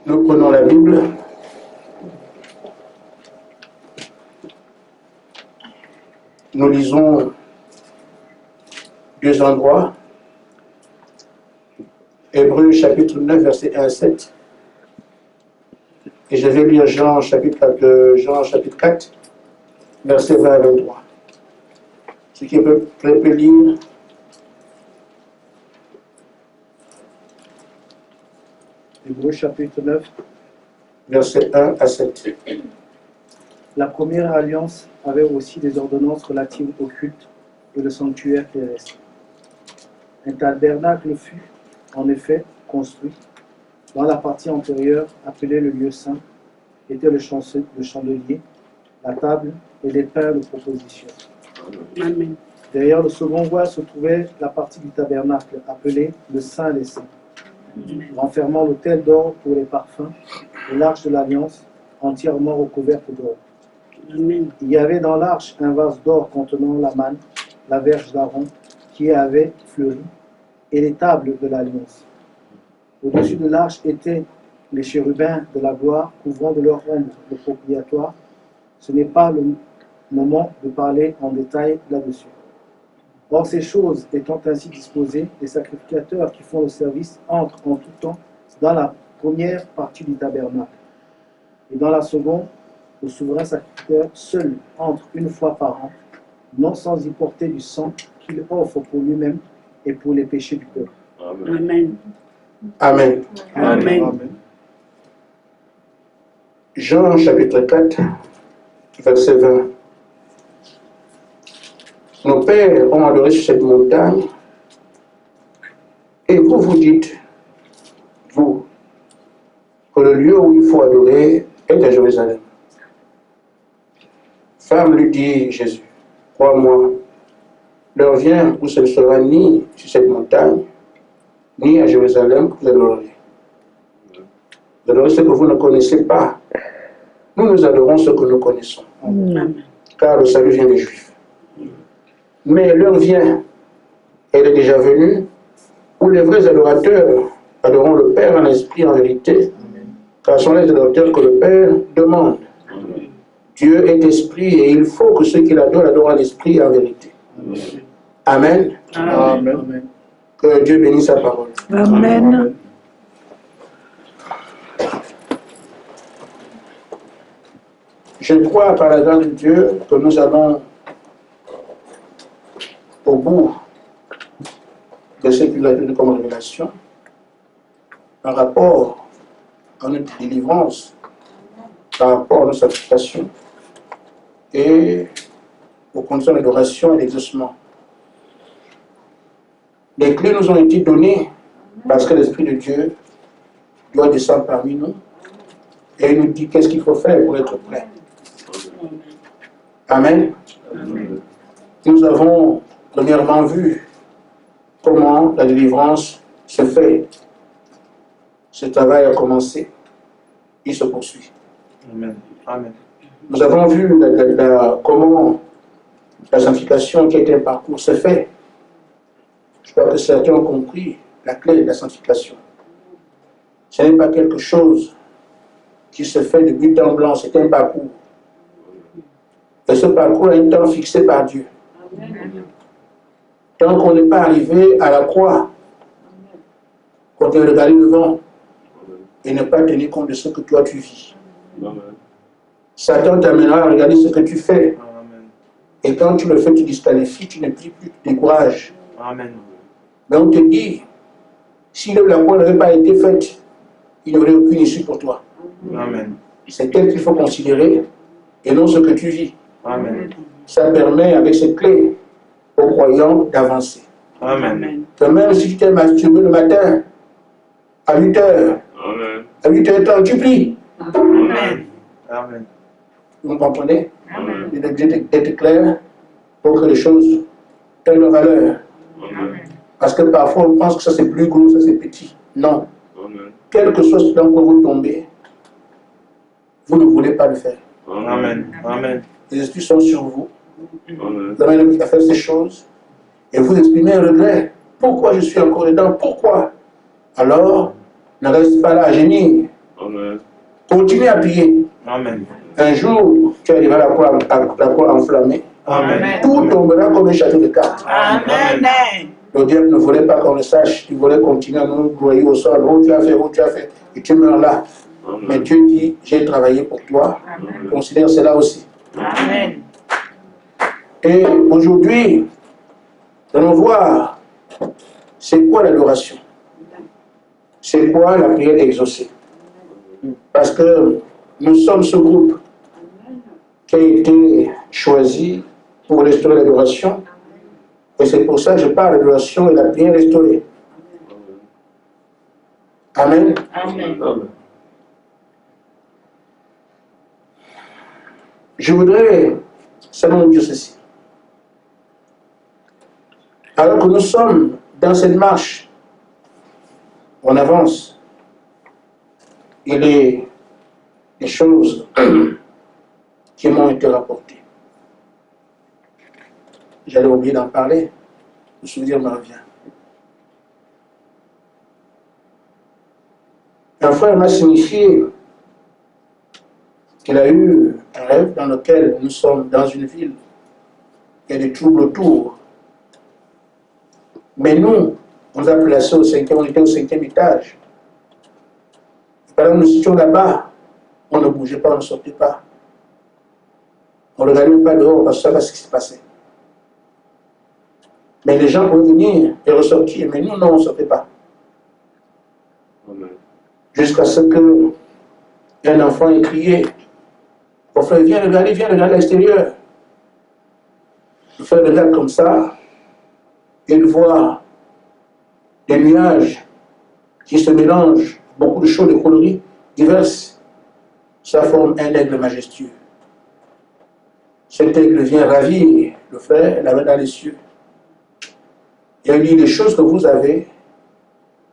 Nous prenons la Bible. Nous lisons deux endroits. Hébreux chapitre 9, verset 1 à 7. Et je vais lire Jean chapitre 4, verset 20 à 23. Ce qui peut lire. Hébreux chapitre 9, verset 1 à 7. La première alliance avait aussi des ordonnances relatives au culte et le sanctuaire terrestre. Un tabernacle fut, en effet, construit. Dans la partie antérieure, appelée le lieu saint, était le chandelier, la table et les pains de proposition. Amen. Derrière le second voile se trouvait la partie du tabernacle, appelée le Saint des Saints, renfermant l'autel d'or pour les parfums et l'arche de l'alliance, entièrement recouverte d'or. Amen. Il y avait dans l'arche un vase d'or contenant la manne, la verge d'Aaron, qui avait fleuri, et les tables de l'alliance. Au-dessus de l'arche étaient les chérubins de la gloire, couvrant de leur ombre le propitiatoire. Ce n'est pas le moment de parler en détail là-dessus. Or, ces choses étant ainsi disposées, les sacrificateurs qui font le service entrent en tout temps dans la première partie du tabernacle. Et dans la seconde, le souverain sacrificateur seul entre une fois par an, non sans y porter du sang qu'il offre pour lui-même et pour les péchés du peuple. Amen. Amen. Amen. Jean chapitre 4, verset 20. Nos pères ont adoré sur cette montagne, et vous vous dites, vous, que le lieu où il faut adorer est à Jérusalem. Femme, lui dit Jésus, crois-moi, l'heure vient où ce ne sera ni sur cette montagne, ni à Jérusalem que vous adorerez. Vous adorez ce que vous ne connaissez pas. Nous adorons ce que nous connaissons. Amen. Car le salut vient des Juifs. Mais l'heure vient, elle est déjà venue, où les vrais adorateurs adoreront le Père en esprit et en vérité, car ce sont les adorateurs que le Père demande. Dieu est esprit et il faut que ceux qui l'adorent l'adorent en esprit et en vérité. Amen. Amen. Que Dieu bénisse sa parole. Amen. Je crois par la grâce de Dieu que nous allons au bout de ce qu'il a donné comme révélation par rapport à notre délivrance, par rapport à notre sanctification et aux conditions d'adoration et d'exaucement. Les clés nous ont été données parce que l'Esprit de Dieu doit descendre parmi nous et il nous dit qu'est-ce qu'il faut faire pour être prêt. Amen. Amen. Nous avons premièrement vu comment la délivrance se fait. Ce travail a commencé, il se poursuit. Amen. Amen. Nous avons vu comment la sanctification qui est un parcours se fait. Je crois que certains ont compris la clé de la sanctification. Ce n'est pas quelque chose qui se fait de but en blanc, c'est un parcours. Et ce parcours a un temps fixé par Dieu. Tant qu'on n'est pas arrivé à la croix, qu'on te regarde devant et ne pas tenir compte de ce que toi tu vis. Satan t'amènera à regarder ce que tu fais. Et quand tu le fais, tu disqualifies, tu ne plies plus, tu te décourages. Amen. Mais on te dit, si la croix n'avait pas été faite, il n'y aurait aucune issue pour toi. Amen. C'est elle qu'il faut considérer et non ce que tu vis. Amen. Ça permet, avec cette clé, aux croyants d'avancer. Amen. Que même si tu t'es masturbé le matin, à 8 heures, à 8h30, tu pries. Amen. Amen. Vous me comprenez? Amen. Il est d'être clair pour que les choses aient leur valeur. Amen. Parce que parfois on pense que ça c'est plus gros, ça c'est petit. Non. Quel que soit ce dans quoi vous tombez, vous ne voulez pas le faire. Amen. Amen. Les esprits sont sur vous. Vous avez l'homme qui a fait ces choses et vous exprimez un regret. Pourquoi je suis encore dedans? Pourquoi? Alors, ne reste pas là à gémir. Amen. Continue à prier. Amen. Un jour, tu arriveras à la croix enflammée. Amen. Tout tombera comme un château de cartes. Amen. Le diable ne voulait pas qu'on le sache. Il voulait continuer à nous broyer au sol. Oh, tu as fait, oh, tu as fait. Et tu meurs là. Mais Dieu dit, j'ai travaillé pour toi. Considère cela aussi. Amen. Et aujourd'hui, nous allons voir c'est quoi l'adoration. C'est quoi la prière exaucée. Parce que nous sommes ce groupe qui a été choisi pour restaurer l'adoration. Et c'est pour ça que je parle de l'adoration et la prière restaurée. Amen. Amen. Je voudrais seulement dire ceci. Alors que nous sommes dans cette marche, on avance. Il y a des choses qui m'ont été rapportées. J'allais oublier d'en parler. Le souvenir me revient. Un frère m'a signifié qu'il a eu un rêve dans lequel nous sommes dans une ville. Il y a des troubles autour. Mais nous, on nous a placés on était au 5e étage. Pendant que nous étions là-bas, on ne bougeait pas, on ne sortait pas. On ne regardait même pas dehors parce que ça va ce qui se passait. Mais les gens pouvaient venir et ressortir, mais nous, non, on ne sortait pas. Jusqu'à ce qu'un enfant ait crié, mon frère, viens regarder à l'extérieur. Le frère regarde comme ça, et il voit des nuages qui se mélangent, beaucoup de choses, de coloris diverses. Ça forme un aigle majestueux. Cet aigle vient ravir le frère, la main dans les cieux. Et il dit, les choses que vous avez,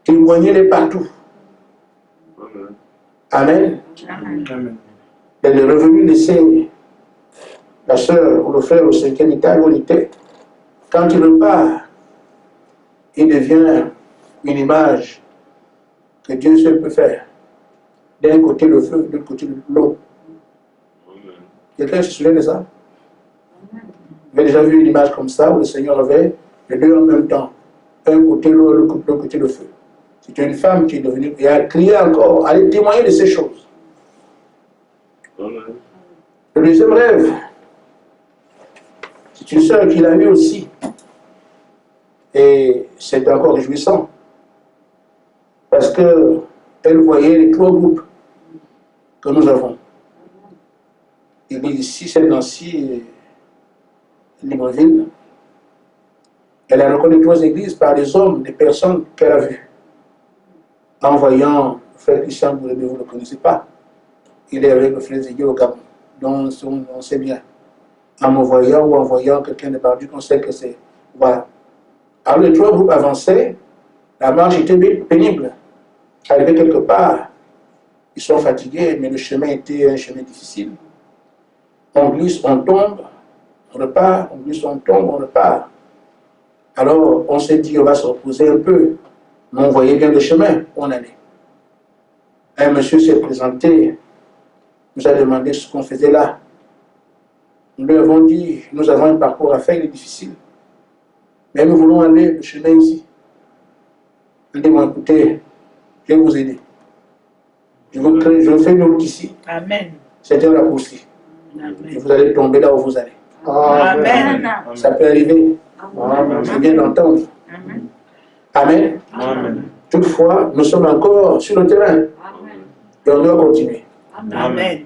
témoignez-les partout. Amen. Amen. Elle est revenue laisser la sœur ou le frère au 5e étage où il était. Quand il repart, il devient une image que Dieu seul peut faire. D'un côté le feu, de l'autre côté l'eau. Quelqu'un se souvient de ça? Vous avez déjà vu une image comme ça où le Seigneur avait les deux en même temps. Un côté l'eau, l'autre côté le feu. C'est une femme qui est devenue, et elle a crié encore, elle a témoigné de ces choses. Le deuxième rêve, c'est une sœur qui l'a eu aussi. Et c'est encore réjouissant. Parce qu'elle voyait les 3 groupes que nous avons. L'église ici, celle Nancy, Libreville. Elle a reconnu 3 églises par des hommes, des personnes qu'elle a vues. En voyant le frère Christian Bourébé, vous ne le connaissez pas. Il est avec le frère Zégué au Gabon, dont on sait bien. En me voyant ou en voyant quelqu'un de perdu, on sait que c'est. Voilà. Alors les 3 groupes avançaient, la marche était pénible. Arrivés quelque part, ils sont fatigués, mais le chemin était un chemin difficile. On glisse, on tombe, on repart, on glisse, on tombe, on repart. Alors on s'est dit, on va se reposer un peu. Mais on voyait bien le chemin où on allait. Un monsieur s'est présenté, nous a demandé ce qu'on faisait là. Nous lui avons dit, nous avons un parcours à faire, il est difficile. Mais nous voulons aller le chemin ici. Il dit, bon, écoutez, je vais vous aider. Je vous fais une route ici. Amen. C'est un raccourci. Et vous allez tomber là où vous allez. Amen. Ça peut arriver. C'est bien d'entendre. Amen. Amen. Toutefois, nous sommes encore sur le terrain. Et on doit continuer. Amen.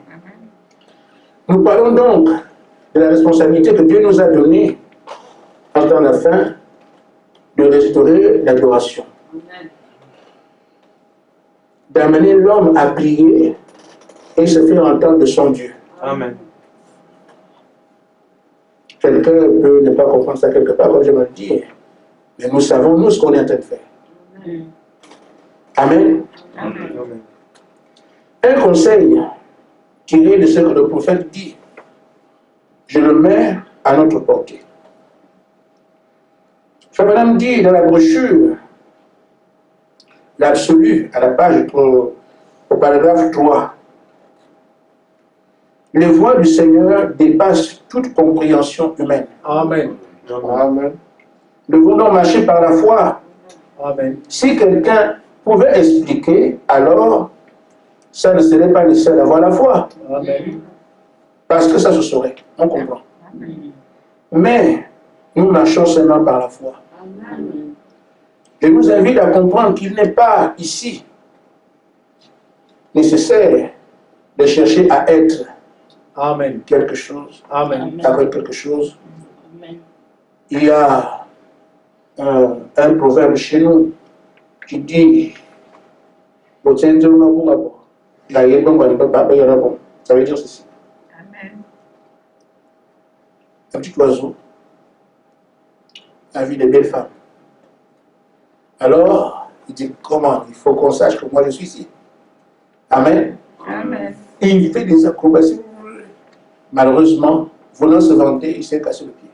Nous parlons donc de la responsabilité que Dieu nous a donnée en temps la fin de restaurer l'adoration. D'amener l'homme à prier et se faire entendre de son Dieu. Amen. Quelqu'un peut ne pas comprendre ça quelque part, comme je me le dis. Mais nous savons, nous, ce qu'on est en train de faire. Amen. Amen. Un conseil tiré de ce que le prophète dit, je le mets à notre portée. Frère Madame dit dans la brochure, l'absolu, à la page au paragraphe 3. Les voies du Seigneur dépassent toute compréhension humaine. Amen. Amen. Nous devons donc marcher par la foi. Amen. Si quelqu'un pouvait expliquer, alors ça ne serait pas nécessaire d'avoir la foi. Amen. Parce que ça se saurait. On comprend. Mais nous marchons seulement par la foi. Je nous invite à comprendre qu'il n'est pas ici nécessaire de chercher à être Amen. quelque chose, Amen. avec quelque chose. Il y a un proverbe chez nous qui dit ça veut dire ceci. Un petit oiseau a vu des belles femmes. Alors, il dit comment? Il faut qu'on sache que moi je suis ici. Amen. Amen. Et il fait des acrobaties. Malheureusement, voulant se vanter, il s'est cassé le pied.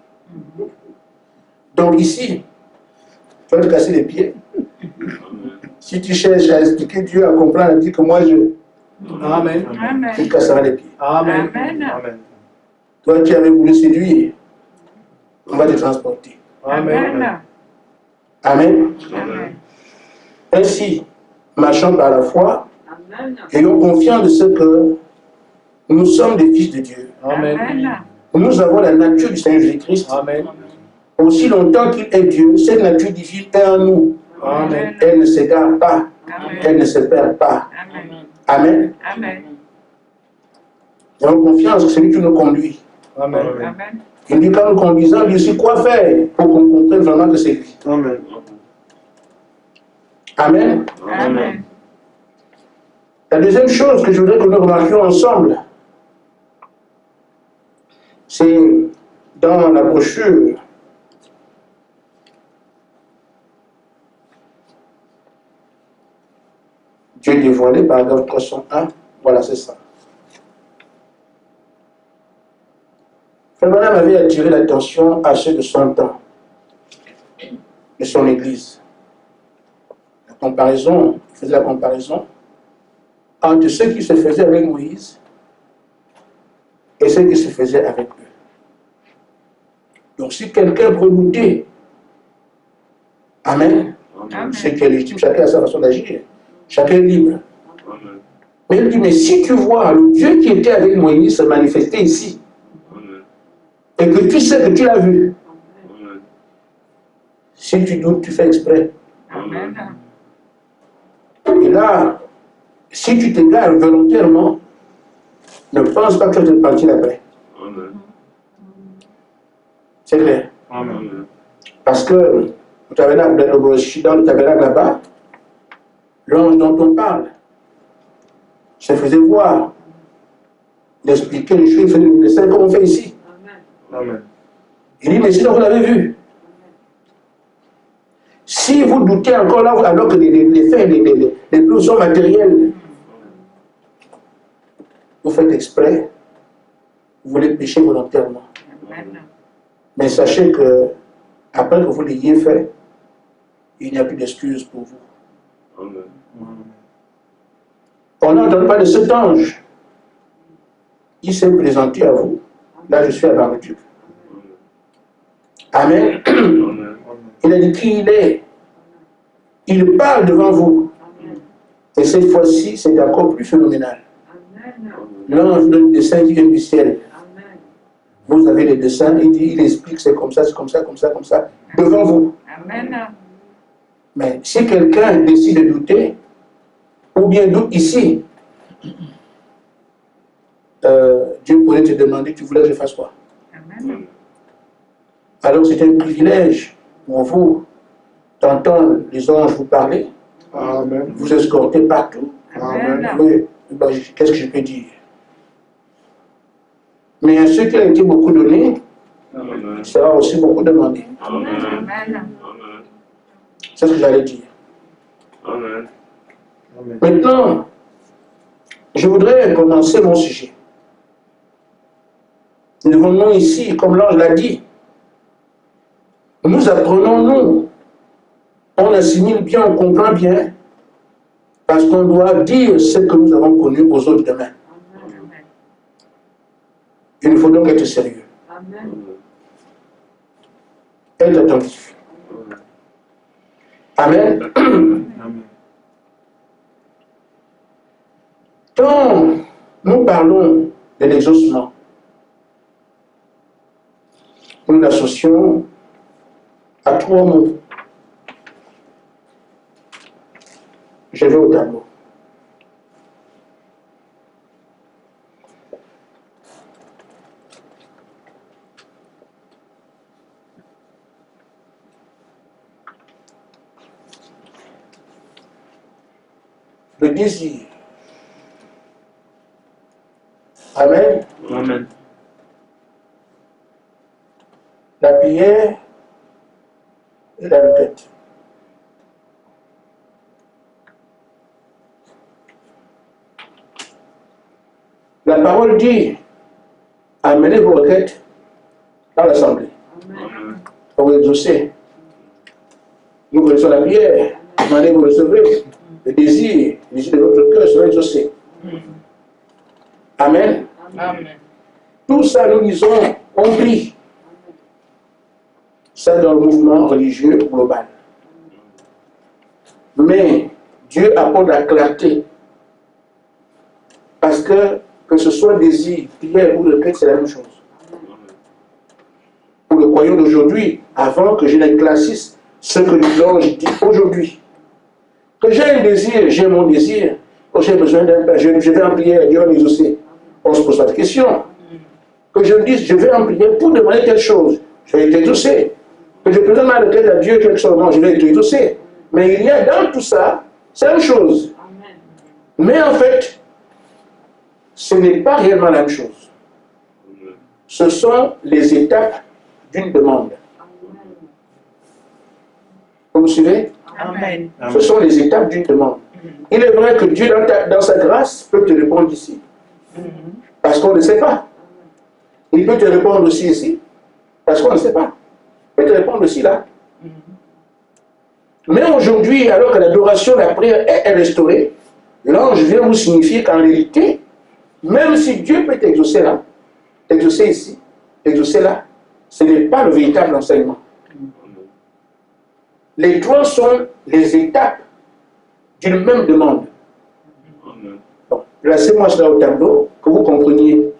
Donc ici, tu vas te casser les pieds. Si tu cherches à expliquer Dieu, à comprendre, à dire que moi je... Amen. Amen. Tu te casseras les pieds. Amen. Amen. Amen. Toi, tu avais voulu séduire. On va te transporter. Amen. Amen. Amen. Ainsi, marchons par la foi, ayons confiance de ce que nous sommes des fils de Dieu. Amen. Amen. Nous avons la nature du Seigneur Jésus-Christ. Amen. Aussi longtemps qu'il est Dieu, cette nature divine est en nous. Amen. Elle ne s'égare pas. Amen. Elle ne se perd pas. Amen. Amen. Amen. Nous avons confiance que c'est lui qui nous conduit. Amen. Amen. Il dit qu'en nous conduisant, il dit aussi quoi faire pour qu'on comprenne vraiment que c'est lui. Amen. Amen. Amen. La deuxième chose que je voudrais que nous remarquions ensemble, c'est dans la brochure Dieu dévoilé, paragraphe 301, voilà, c'est ça. Frère Branham avait attiré l'attention à ceux de son temps, de son église. La comparaison, il faisait la comparaison entre ceux qui se faisaient avec Moïse et ceux qui se faisaient avec eux. Donc si quelqu'un peut douter, Amen, Amen. c'est qui est légitime, chacun a sa façon d'agir, chacun est libre. Mais il dit, mais si tu vois le Dieu qui était avec Moïse se manifester ici, et que tu sais que tu l'as vu, si tu doutes, tu fais exprès. Amen. Et là, si tu t'égares volontairement, ne pense pas que tu vas te partir après. C'est clair. Amen. Parce que le tabernacle, je suis dans le tabernacle là-bas, l'ange dont on parle se faisait voir, il expliquait les choses, il faisait des dessins comme on fait ici. Amen. Il dit, mais sinon vous l'avez vu. Si vous doutez encore là, alors que les faits, les preuves sont matérielles, vous faites exprès, vous voulez pécher volontairement. Amen. Mais sachez que, après que vous l'ayez fait, il n'y a plus d'excuse pour vous. On n'a entendu parler de cet ange. Il s'est présenté à vous. Là, je suis à Marmaduke. Amen. Il a dit qui il est. Il parle devant vous. Et cette fois-ci, c'est encore plus phénoménal. L'ange donne des dessins qui viennent du ciel. Vous avez les dessins, il explique c'est comme ça, c'est comme ça, comme ça, comme ça, devant vous. Amen. Mais si quelqu'un décide de douter, ou bien doute ici, Dieu pourrait te demander, tu voulais que je fasse quoi? Amen. Alors c'est un privilège pour vous d'entendre les anges vous parler, Amen. vous escorter partout. Amen. Oui, ben, qu'est-ce que je peux dire? Mais à ceux qui ont été beaucoup donnés, il sera aussi beaucoup demandé. Amen. C'est ce que j'allais dire. Amen. Maintenant, je voudrais commencer mon sujet. Nous devons, nous ici, comme l'ange l'a dit, nous apprenons, nous, on assimile bien, on comprend bien Parce qu'on doit dire ce que nous avons connu aux autres demain. Il nous faut donc être sérieux. Être attentif. Amen. Quand nous parlons de l'exaucement, nous l'associons à 3 mots. Je vais au tableau. Le désir. Amen. Amen. La prière et la requête. La parole dit, amenez vos requêtes dans l'assemblée. Pour exaucer. Nous connaissons la prière. Demandez, vous recevrez. Le désir de votre cœur sera exaucé. Amen. Amen. Tout ça, nous disons, on prie. Ça dans le mouvement religieux global. Mais Dieu apporte la clarté. Parce que ce soit désir, prière ou requête, c'est la même chose. Pour le croyant d'aujourd'hui, avant que je n'éclaircisse ce que l'ange dit aujourd'hui. Que j'ai un désir, j'ai mon désir. Quand j'ai besoin d'un père, je vais en prière, Dieu va m'exaucer. On ne se pose pas de questions. Que je me dise, je vais en prière pour demander quelque chose, je vais être exaucé. Que je présente ma requête à Dieu quelque chose, je vais être exaucé. Mais il y a dans tout ça, c'est une chose. Mais en fait, ce n'est pas réellement la même chose. Ce sont les étapes d'une demande. Vous me suivez? Amen. Ce sont les étapes d'une demande. Il est vrai que Dieu, dans sa grâce, peut te répondre ici. Parce qu'on ne sait pas. Il peut te répondre aussi ici. Parce qu'on ne sait pas. Il peut te répondre aussi là. Mais aujourd'hui, alors que l'adoration, la prière est restaurée, l'ange vient vous signifier qu'en réalité, même si Dieu peut t'exaucer là, t'exaucer ici, t'exaucer là, ce n'est pas le véritable enseignement. Les 3 sont les étapes d'une même demande. Bon, placez-moi cela au tableau, que vous compreniez.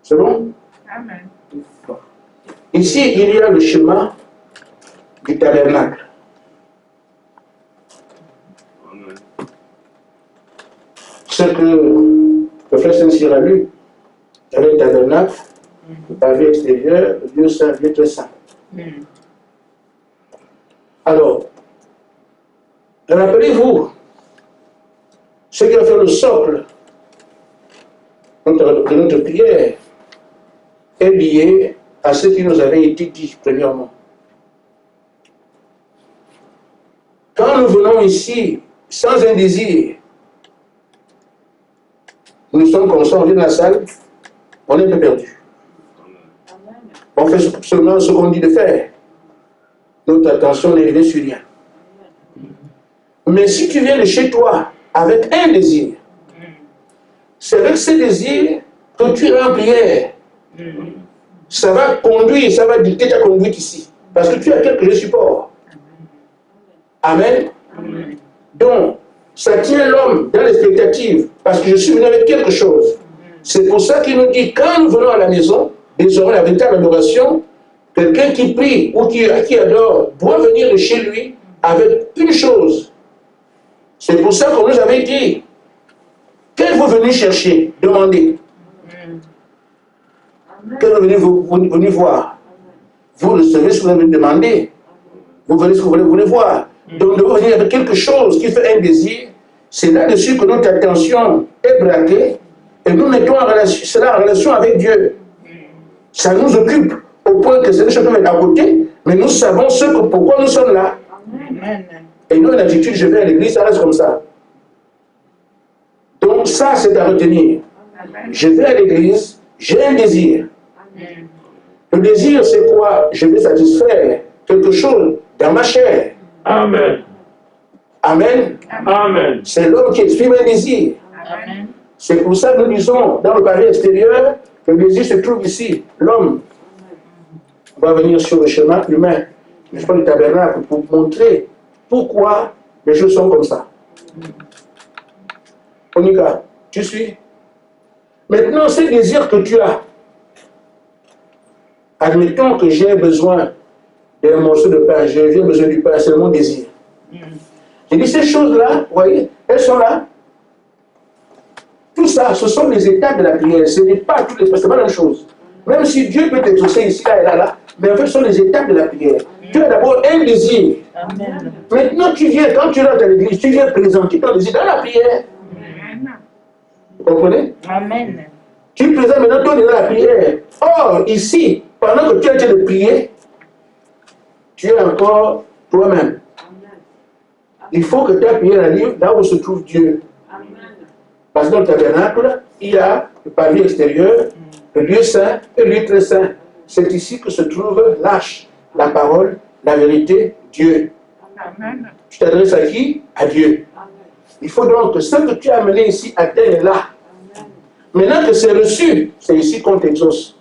C'est bon? Amen. Ici, il y a le schéma du tabernacle. Ce que le frère Saint-Cyr a lu, il y avait le tabernacle, le pavé extérieur, le lieu saint, le lieu très saint. Alors, rappelez-vous, ce qui a fait le socle de notre prière est lié à ce qui nous avait été dit premièrement. Quand nous venons ici sans un désir, nous sommes conscients, on vient de la salle, on est un peu perdu. On fait seulement ce qu'on dit de faire. Notre attention n'est rivée sur rien. Mais si tu viens de chez toi avec un désir, c'est avec ce désir que tu es en prière. Ça va conduire, ça va dicter ta conduite ici. Parce que tu as quelque support. Amen. Donc, ça tient l'homme dans l'expectative. Parce que je suis venu avec quelque chose. C'est pour ça qu'il nous dit, quand nous venons à la maison, désormais la véritable adoration, quelqu'un qui prie ou qui adore doit venir de chez lui avec une chose. C'est pour ça qu'on nous avait dit, qu'êtes-vous venu chercher, demander? Qu'êtes-vous venu voir? Vous recevez ce que vous avez demandé. Vous venez ce que vous voulez voir. Donc de venir avec quelque chose qui fait un désir, c'est là-dessus que notre attention est braquée et nous mettons cela en relation avec Dieu. Ça nous occupe au point que c'est des choses qui sont à côté, mais nous savons pourquoi nous sommes là. Amen. Et nous, l'attitude, je vais à l'église, ça reste comme ça. Donc ça, c'est à retenir. Je vais à l'église, j'ai un désir. Le désir, c'est quoi? Je vais satisfaire quelque chose dans ma chair. Amen. Amen. Amen. C'est l'homme qui exprime un désir. Amen. C'est pour ça que nous disons, dans le pari extérieur, que le désir se trouve ici. L'homme va venir sur le chemin humain, n'est-ce pas, le tabernacle, pour montrer pourquoi les choses sont comme ça. Onika, tu suis? Maintenant, ces désirs que tu as, admettons que j'ai besoin d'un morceau de pain, j'ai besoin du pain, c'est mon désir. J'ai dit, ces choses-là, vous voyez, elles sont là. Tout ça, ce sont les étapes de la prière. Ce n'est pas toutes les, c'est pas la même chose. Même si Dieu peut t'exaucer ici, là et là, là, mais en fait, ce sont les étapes de la prière. Tu as d'abord un désir. Amen. Maintenant, tu viens, quand tu rentres à l'église, tu viens présenter ton désir dans la prière. Vous comprenez? Amen. Tu présentes maintenant ton désir dans la prière. Or, ici, pendant que tu es en train de prier, tu es encore toi-même. Il faut que ta prière arrive là où se trouve Dieu. Parce que dans le tabernacle, il y a le pavillon extérieur, le lieu saint et le lieu très saint. C'est ici que se trouve l'arche, la parole, la vérité, Dieu. Amen. Tu t'adresses à qui? À Dieu. Il faut donc que ce que tu as amené ici atteigne là. Maintenant que c'est reçu, c'est ici qu'on t'exauce.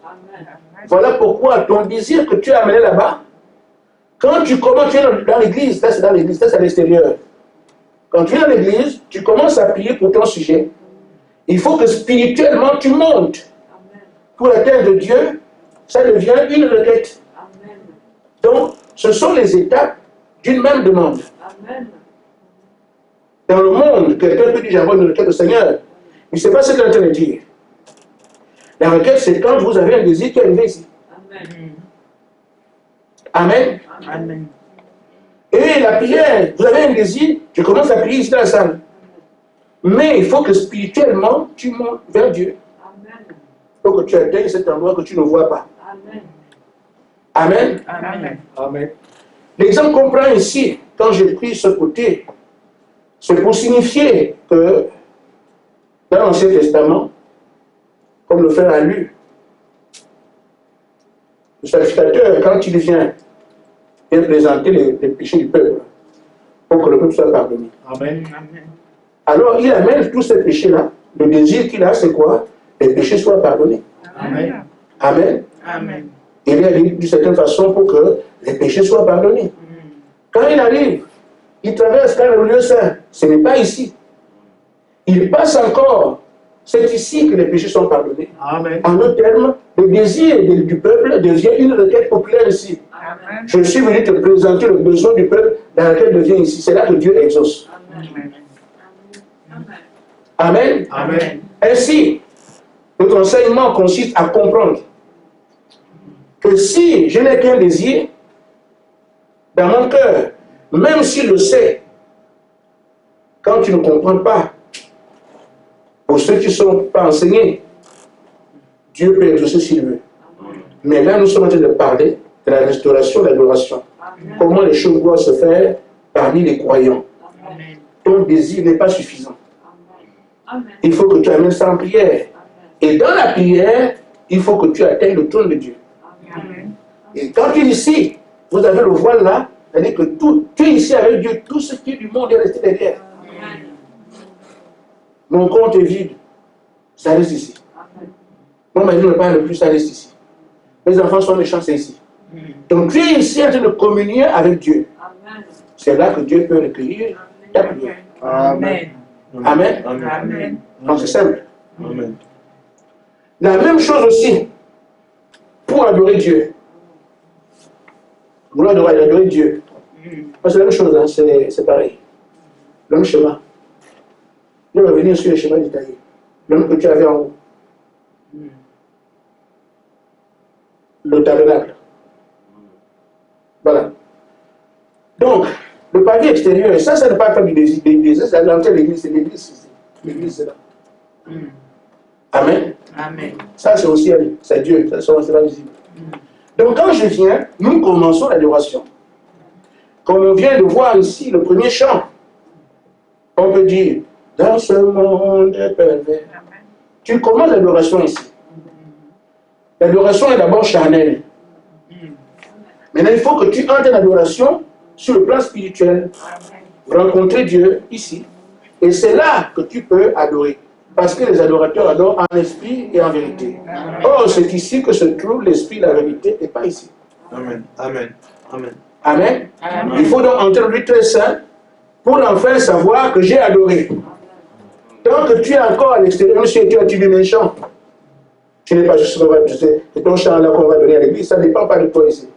Voilà pourquoi ton désir que tu as amené là-bas, quand tu commences, tu es dans l'église, là c'est dans l'église, là c'est à l'extérieur. Quand tu es dans l'église, tu commences à prier pour ton sujet. Il faut que spirituellement tu montes. Pour atteindre Dieu, ça devient une requête. Donc, ce sont les étapes d'une même demande. Dans le monde, quelqu'un peut dire j'envoie une requête au Seigneur. Il ne sait pas ce qu'il est en train de dire. La requête, c'est quand vous avez un désir qui est arrivé ici. Amen. Amen. Et la prière, vous avez un désir, tu commences à prier ici dans la salle. Mais il faut que spirituellement, tu montes vers Dieu. Il faut que tu atteignes cet endroit que tu ne vois pas. Amen. Amen. Amen. L'exemple qu'on prend ici, quand j'ai pris ce côté, c'est pour signifier que dans l'Ancien Testament, comme le frère a lu, le sacrificateur, quand il vient présenter les péchés du peuple, pour que le peuple soit pardonné. Amen. Amen. Alors il amène tous ces péchés-là. Le désir qu'il a, c'est quoi? Les péchés soient pardonnés. Amen. Amen. Amen. Il est dit d'une certaine façon pour que les péchés soient pardonnés. Quand il arrive, il traverse dans le lieu saint. Ce n'est pas ici. Il passe encore. C'est ici que les péchés sont pardonnés. Amen. En d'autres termes, le désir du peuple devient une requête populaire ici. Amen. Je suis venu te présenter le besoin du peuple, la requête devient ici. C'est là que Dieu exauce. Amen. Amen. Amen. Ainsi, notre enseignement consiste à comprendre que si je n'ai qu'un désir dans mon cœur, même s'il le sait, quand tu ne comprends pas, pour ceux qui ne sont pas enseignés, Dieu peut exaucer s'il veut. Mais là, nous sommes en train de parler de la restauration, de l'adoration. Comment les choses doivent se faire parmi les croyants. Ton désir n'est pas suffisant. Il faut que tu amènes ça en prière. Et dans la prière, il faut que tu atteignes le trône de Dieu. Amen. Et quand tu es ici, vous avez le voile là, c'est-à-dire que tu es ici avec Dieu, tout ce qui est du monde est resté derrière. Mon compte est vide, ça reste ici. Mon mari ne parle plus, ça reste ici. Mes enfants sont méchants, c'est ici. Donc tu es ici en train de communier avec Dieu. C'est là que Dieu peut recueillir ta prière. Amen. Amen. Amen. Donc c'est simple. Amen. La même chose aussi pour adorer Dieu. Vouloir adorer Dieu. C'est la même chose, hein, c'est pareil. Le même schéma. Nous allons revenir sur le schéma détaillé. Le même que tu avais en haut. Le tabernacle. Voilà. Donc, le pavillon extérieur, ça ne parle pas du désir, c'est l'entrée de l'église, c'est l'église. L'église, c'est là. Amen. Amen. Ça, c'est au ciel, c'est Dieu, ça c'est pas visible. Donc, quand je viens, nous commençons l'adoration. Comme on vient de voir ici, le premier chant, on peut dire, dans ce monde pervers, tu commences l'adoration ici. L'adoration est d'abord charnelle. Maintenant, il faut que tu entres en adoration sur le plan spirituel. Rencontrer Dieu ici. Et c'est là que tu peux adorer. Parce que les adorateurs adorent en esprit et en vérité. Or, c'est ici que se trouve l'esprit et la vérité, et pas ici. Amen. Amen. Amen. Amen. Amen. Il faut donc entrer dans le très saint pour enfin savoir que j'ai adoré. Tant que tu es encore à l'extérieur, si tu as tué méchant, tu n'es pas juste c'est ton chant là qu'on va donner à l'église, ça ne dépend pas de toi ici.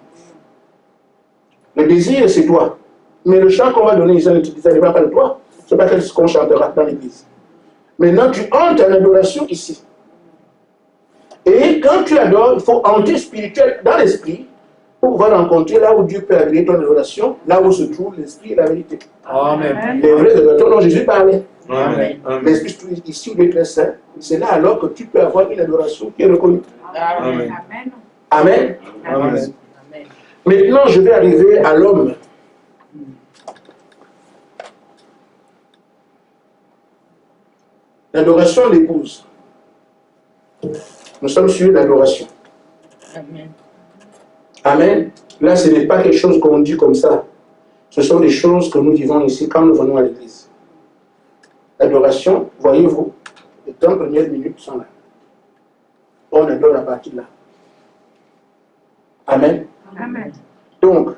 Le désir, c'est toi. Mais le chant qu'on va donner ici, ça ne dépend pas de toi. Ce n'est pas ce qu'on chantera dans l'église. Maintenant, tu entres en adoration ici. Et quand tu adores, il faut entrer spirituel dans l'esprit pour pouvoir rencontrer là où Dieu peut agréer ton adoration, là où se trouve l'esprit et la vérité. Amen. Les vrais adorateurs dont Jésus parlait. Amen. Amen. L'esprit se trouve ici où il est très saint. C'est là alors que tu peux avoir une adoration qui est reconnue. Amen. Amen. Amen. Maintenant, je vais arriver à l'homme. L'adoration de l'épouse. Nous sommes sur l'adoration. Amen. Là, ce n'est pas quelque chose qu'on dit comme ça. Ce sont des choses que nous vivons ici quand nous venons à l'église. L'adoration, voyez-vous, les 30 premières minutes sont là. On adore à partir de là. Amen. Amen. Donc,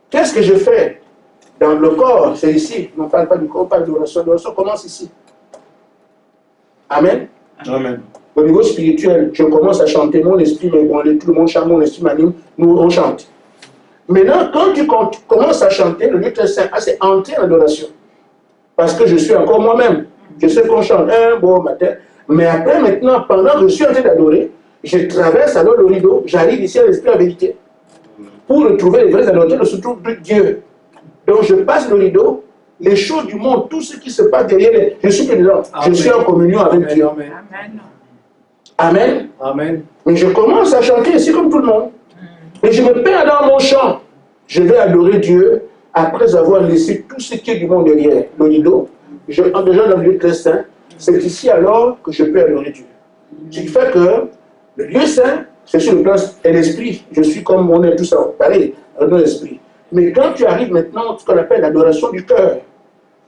qu'est-ce que je fais dans le corps? C'est ici. On ne parle pas du corps, on parle de l'adoration. L'adoration commence ici. Amen. Amen. Au niveau spirituel, je commence à chanter, mon esprit m'ébranle, tout le monde chante, mon esprit m'anime, nous on chante. Maintenant, quand tu commences à chanter, le lieu très saint, c'est entrer en adoration. Parce que je suis encore moi-même. Je sais qu'on chante un beau matin. Mais après, maintenant, pendant que je suis en train d'adorer, je traverse alors le rideau, j'arrive ici à l'esprit en vérité. Pour retrouver les vrais adorateurs, se trouve de Dieu. Donc je passe le rideau, les choses du monde, tout ce qui se passe derrière, je suis dedans. Je suis en communion avec Dieu. Amen. Amen. Amen. Mais je commence à chanter ici comme tout le monde. Et je me perds dans mon chant. Je vais adorer Dieu après avoir laissé tout ce qui est du monde derrière. Le rideau, je entre déjà dans le lieu très saint. C'est ici alors que je peux adorer Dieu. Ce qui fait que le lieu saint, c'est sur le plan et l'esprit. Je suis comme on est tout ça, pareil, dans l'esprit. Mais quand tu arrives maintenant, ce qu'on appelle l'adoration du cœur,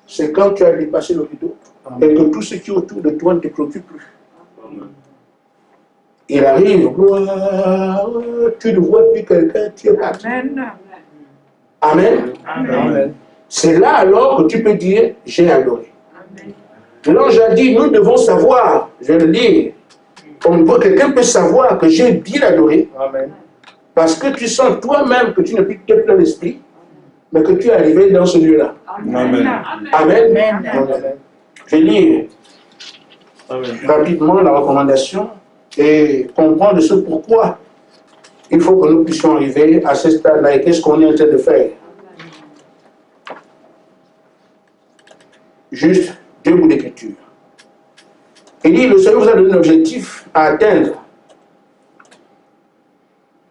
c'est quand tu as dépassé le rideau et que tout ce qui est autour de toi ne te préoccupe plus. Il arrive, gloire, tu ne vois plus quelqu'un, tu es parti. Amen. Amen. C'est là alors que tu peux dire, j'ai adoré. L'ange a dit, nous devons savoir, je vais le lire, quelqu'un peut savoir que j'ai bien adoré, Amen. parce que tu sens toi-même que tu n'es plus plein d'esprit, mais que tu es arrivé dans ce lieu-là. Amen. Amen. Amen. Je vais lire Amen. rapidement la recommandation et comprendre ce pourquoi il faut que nous puissions arriver à ce stade-là et qu'est-ce qu'on est en train de faire. Juste deux bouts d'écriture. Il dit, le Seigneur vous a donné un objectif à atteindre.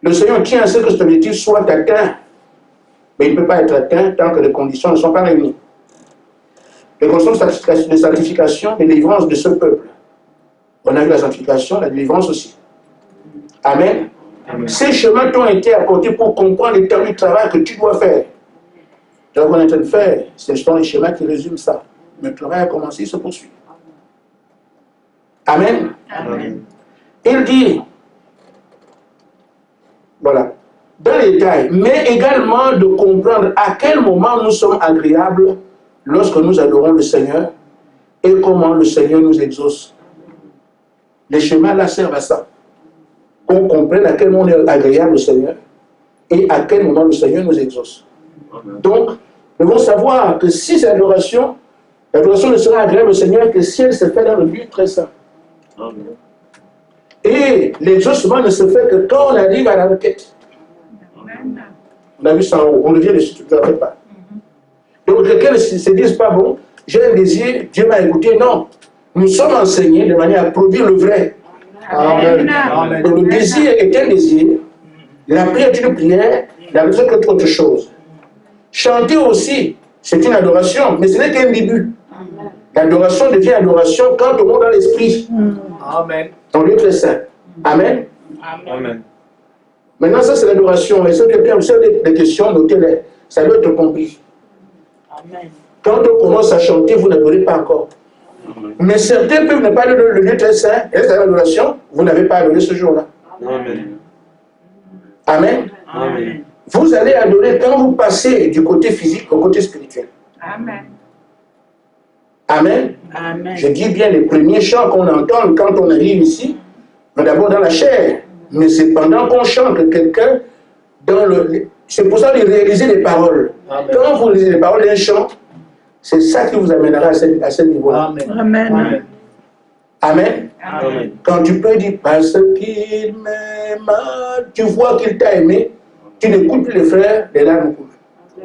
Le Seigneur tient à ce que cet objectif soit atteint, mais il ne peut pas être atteint tant que les conditions ne sont pas réunies. Les conditions de sanctification et de délivrance de ce peuple. On a vu la sanctification, la délivrance aussi. Amen. Amen. Ces chemins t'ont été apportés pour comprendre le temps du travail que tu dois faire. Donc, on est en train de faire, ce sont les schémas qui résument ça. Mais le travail a commencé, il se poursuit. Amen. Amen. Il dit, voilà, dans les détails, mais également de comprendre à quel moment nous sommes agréables lorsque nous adorons le Seigneur et comment le Seigneur nous exauce. Les schémas là servent à ça. Qu'on comprenne à quel moment on est agréable au Seigneur et à quel moment le Seigneur nous exauce. Donc, nous devons savoir que si c'est l'adoration ne sera agréable au Seigneur que si elle se fait dans le lieu très saint. Et l'exaucement ne se fait que quand on arrive à la requête. On a vu ça en haut, on revient dessus, tu ne le fais pas. Donc quelqu'un ne se dise pas, bon, j'ai un désir, Dieu m'a écouté. Non, nous sommes enseignés de manière à produire le vrai. Amen. Amen. Donc le désir est un désir, la prière est une prière, la raison est autre chose. Chanter aussi, c'est une adoration, mais ce n'est qu'un début. L'adoration devient adoration quand on monte dans l'esprit. Amen. En lieu très saint. Amen. Amen. Maintenant, ça c'est l'adoration. Et si quelqu'un vous avez des questions, notez-les. Ça doit être compris. Amen. Quand on commence à chanter, vous n'adorez pas encore. Mais certains peuvent ne pas adorer le lieu très saint. Et c'est l'adoration, vous n'avez pas adoré ce jour-là. Amen. Amen. Amen. Vous allez adorer quand vous passez du côté physique au côté spirituel. Amen. Amen. Amen. Je dis bien les premiers chants qu'on entend quand on arrive ici, mais d'abord dans la chair. Mais c'est pendant qu'on chante que quelqu'un, dans le... C'est pour ça de réaliser les paroles. Amen. Quand vous lisez les paroles d'un chant, c'est ça qui vous amènera à ce niveau-là. Amen. Amen. Amen. Amen. Quand tu peux dire parce qu'il m'aime, tu vois qu'il t'a aimé, tu n'écoutes plus les frères, les larmes coulent.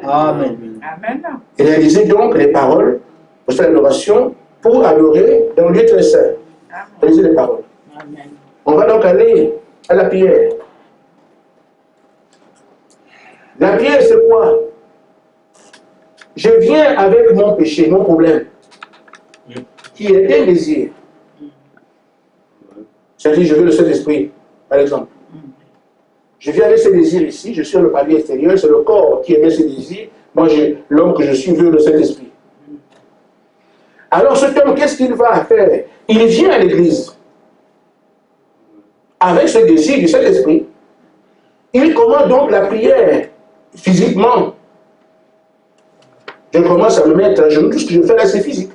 Amen. Amen. Réalisez donc les paroles pour faire l'adoration, pour adorer dans le lieu très saint. Réalisez les paroles. Amen. On va donc aller à la prière. La prière, c'est quoi? Je viens avec mon péché, mon problème, qui est un désir. C'est-à-dire, je veux le Saint-Esprit, par exemple. Je viens avec ce désir ici, je suis sur le palier extérieur, c'est le corps qui émet ce désir. Moi, l'homme que je suis veut le Saint-Esprit. Alors, cet homme, qu'est-ce qu'il va faire? Il vient à l'église avec ce désir du Saint-Esprit. Il commence donc la prière physiquement. Je commence à me mettre à genoux, tout ce que je fais là, c'est physique.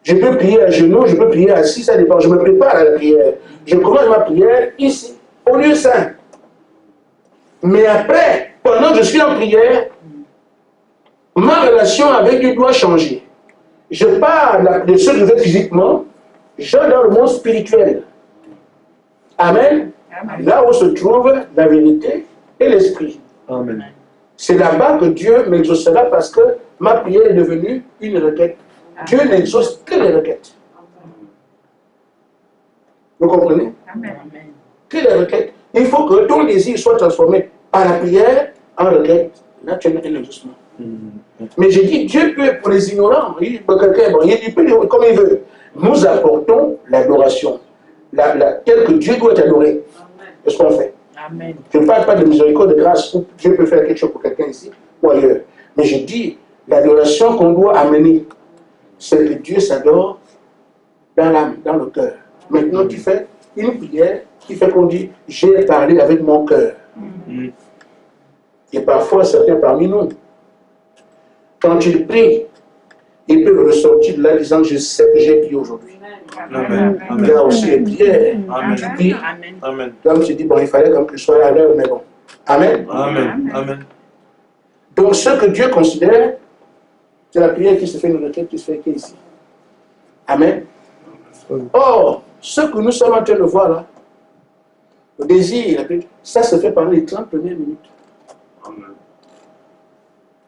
Je peux prier à genoux, je peux prier assis, ça dépend. Je me prépare à la prière. Je commence ma prière ici, au lieu saint. Mais après, pendant que je suis en prière, ma relation avec Dieu doit changer. Je parle de ce que je fais physiquement, je vais dans le monde spirituel. Amen. Amen. Là où se trouve la vérité et l'esprit. Amen. C'est là-bas que Dieu m'exaucera parce que ma prière est devenue une requête. Dieu n'exauce que les requêtes. Vous comprenez? Amen. Que les requêtes. Il faut que ton désir soit transformé par la prière en requête. Là, tu as un exaucement. Mais j'ai dit, Dieu peut, pour les ignorants, il peut dire comme il veut. Nous apportons l'adoration. Tel que Dieu doit adorer. C'est ce qu'on fait. Amen. Je ne parle pas de miséricorde, de grâce, où Dieu peut faire quelque chose pour quelqu'un ici ou ailleurs. Mais je dis, l'adoration qu'on doit amener, c'est que Dieu s'adore dans l'âme, dans le cœur. Maintenant, tu fais une prière qui fait qu'on dit, j'ai parlé avec mon cœur. Et parfois, certains parmi nous, quand ils prient, ils peuvent ressortir de là disant, je sais que j'ai prié aujourd'hui. Amen. Il y a aussi les prières. Amen. Tu pries, Amen. Amen. comme tu dis, bon, il fallait comme que je sois à l'heure, mais bon. Amen. Amen. Amen. Donc, ce que Dieu considère, c'est la prière qui se fait dans laquelle qui se fait ici. Amen. Or, ce que nous sommes en train de voir là, le désir, ça se fait pendant les 30 premières minutes.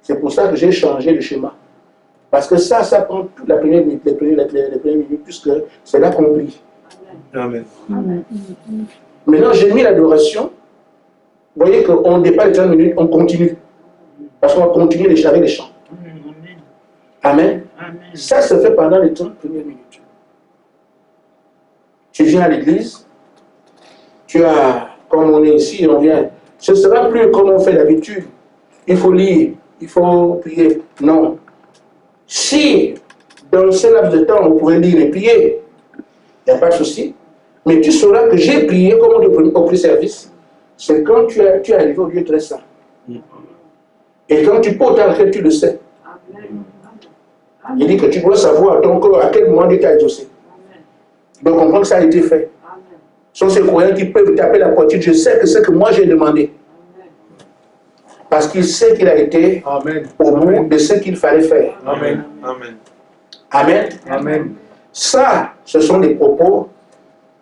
C'est pour ça que j'ai changé le schéma. Parce que ça prend toute la première minute, les premières minutes, puisque c'est là qu'on prie. Amen. Maintenant, j'ai mis l'adoration. Vous voyez qu'on ne dépasse les 30 minutes, on continue. Parce qu'on continue avec les chants. Amen. Amen. Ça se fait pendant les 30 premières minutes. Tu viens à l'église, tu as, comme on est ici, on vient. Ce ne sera plus comme on fait d'habitude. Il faut lire, il faut prier. Non. Si, dans ce laps de temps, vous pouvez lire et prier, il n'y a pas de souci. Mais tu sauras que j'ai prié comme on dit au pré-service. C'est quand tu es arrivé au lieu très saint. Et quand tu portes à tu le sais. Il dit que tu dois savoir ton corps à quel moment Dieu t'a exaucé. Donc on comprend que ça a été fait. Ce sont ces croyants qui peuvent taper la poitrine. Je sais que c'est ce que moi j'ai demandé. Parce qu'il sait qu'il a été Amen. au bout de ce qu'il fallait faire. Amen. Amen. Amen. Amen. Ça, ce sont des propos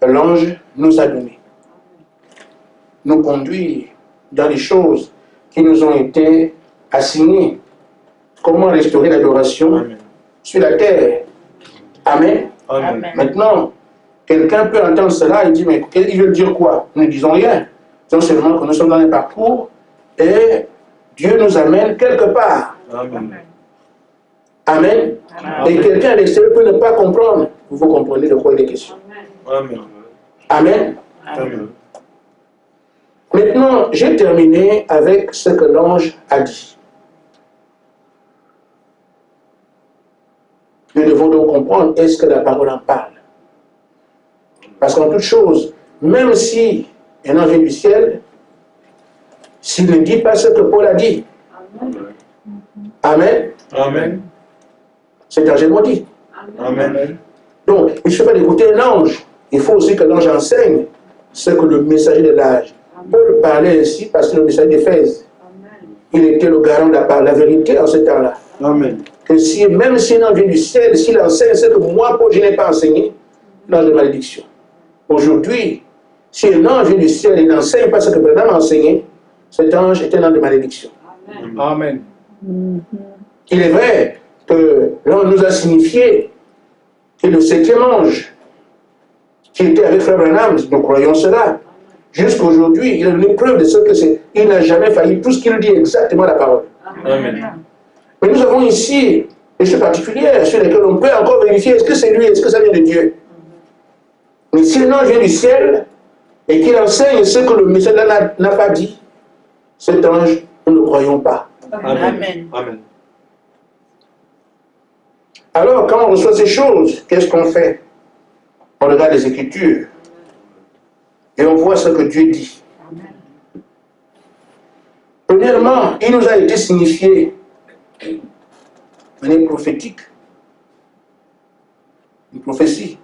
que l'ange nous a donnés. Nous conduire dans les choses qui nous ont été assignées. Comment restaurer l'adoration sur la terre. Amen. Amen. Maintenant, quelqu'un peut entendre cela et dire, mais il veut dire quoi? Nous ne disons rien. Disons seulement que nous sommes dans un parcours et Dieu nous amène quelque part. Amen. Amen. Et quelqu'un à l'extérieur peut ne pas comprendre. Vous comprenez de quoi il est question. Amen. Amen. Amen. Maintenant, j'ai terminé avec ce que l'ange a dit. Nous devons donc comprendre, est-ce que la parole en parle? Parce qu'en toute chose, même si un ange vient du ciel, s'il ne dit pas ce que Paul a dit, Amen, Amen. c'est angèlement dit. Amen. Donc, il ne suffit pas d'écouter un ange, il faut aussi que l'ange enseigne ce que le messager de l'âge. Paul parlait ainsi parce que le messager d'Éphèse, il était le garant de la vérité en ce temps-là. Amen. Que si, même si un ange vient du ciel, s'il enseigne ce que moi, Paul, je n'ai pas enseigné, l'ange de malédiction. Aujourd'hui, si un ange vient du ciel et n'enseigne pas ce que Branham a enseigné, cet ange est un ange de malédiction. Amen. Il est vrai que l'ange nous a signifié que le 7e ange qui était avec Frère Branham, nous croyons cela, jusqu'à aujourd'hui, il a une preuve de ce que c'est. Il n'a jamais failli. Tout ce qu'il dit est exactement la parole. Amen. Mais nous avons ici des choses particulières sur lesquelles on peut encore vérifier est-ce que c'est lui, est-ce que ça vient de Dieu. Mais si un ange vient du ciel et qu'il enseigne ce que le messager n'a pas dit, cet ange, nous ne croyons pas. Amen. Amen. Alors, quand on reçoit ces choses, qu'est-ce qu'on fait? On regarde les Écritures et on voit ce que Dieu dit. Premièrement, il nous a été signifié de manière prophétique, une prophétie.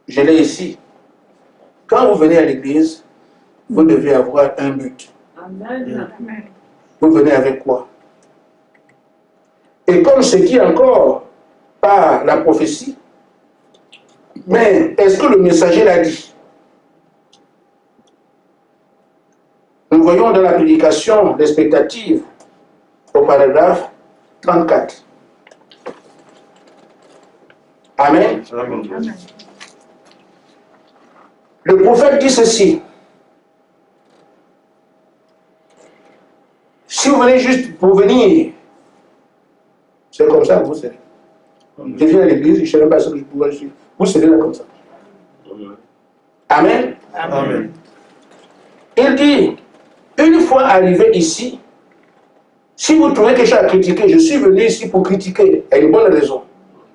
Je l'ai ici. Quand vous venez à l'église, vous devez avoir un but. Vous venez avec quoi? Et comme c'est dit encore par la prophétie, mais est-ce que le messager l'a dit? Nous voyons dans la prédication l'expectative au paragraphe 34. Amen. Amen. Le prophète dit ceci. Si vous venez juste pour venir, c'est comme ça que vous serez. Je viens à l'église, je ne sais même pas ce que je pourrais suivre. Vous serez là comme ça. Amen. Amen. Il dit, une fois arrivé ici, si vous trouvez quelque chose à critiquer, je suis venu ici pour critiquer, il y a une bonne raison.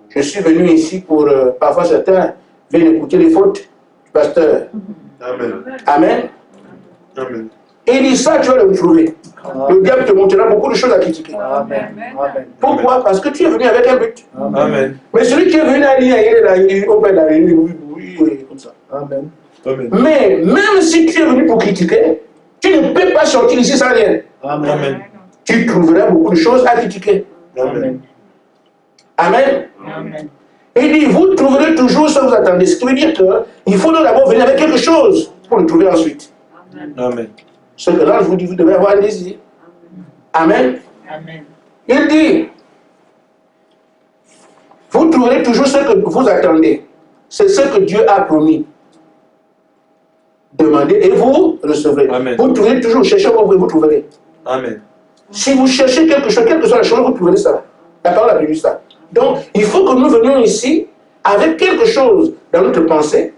Je suis venu ici pour, parfois certains viennent écouter les fautes du pasteur. Amen. Amen. Amen. Et il dit ça, tu vas le trouver. Le diable te montrera beaucoup de choses à critiquer. Amen. Amen. Pourquoi? Parce que tu es venu avec un but. Amen. Mais celui qui est venu à lire, il est là, il opère la réunion, oui, comme ça. Amen. Amen. Mais même si tu es venu pour critiquer, tu ne peux pas sortir ici sans rien. Amen. Amen. Tu trouveras beaucoup de choses à critiquer. Amen. Amen. Amen. Il dit, vous trouverez toujours ce que vous attendez. Ce qui veut dire qu'il faut d'abord venir avec quelque chose pour le trouver ensuite. Amen. Ce que là, je vous dis, vous devez avoir un désir. Amen. Amen. Il dit, vous trouverez toujours ce que vous attendez. C'est ce que Dieu a promis. Demandez et vous recevrez. Amen. Vous trouverez toujours, cherchez et vous trouverez. Amen. Si vous cherchez quelque chose, quelle que soit la chose, vous trouverez ça. La parole a prévu ça. Donc, il faut que nous venions ici avec quelque chose dans notre pensée.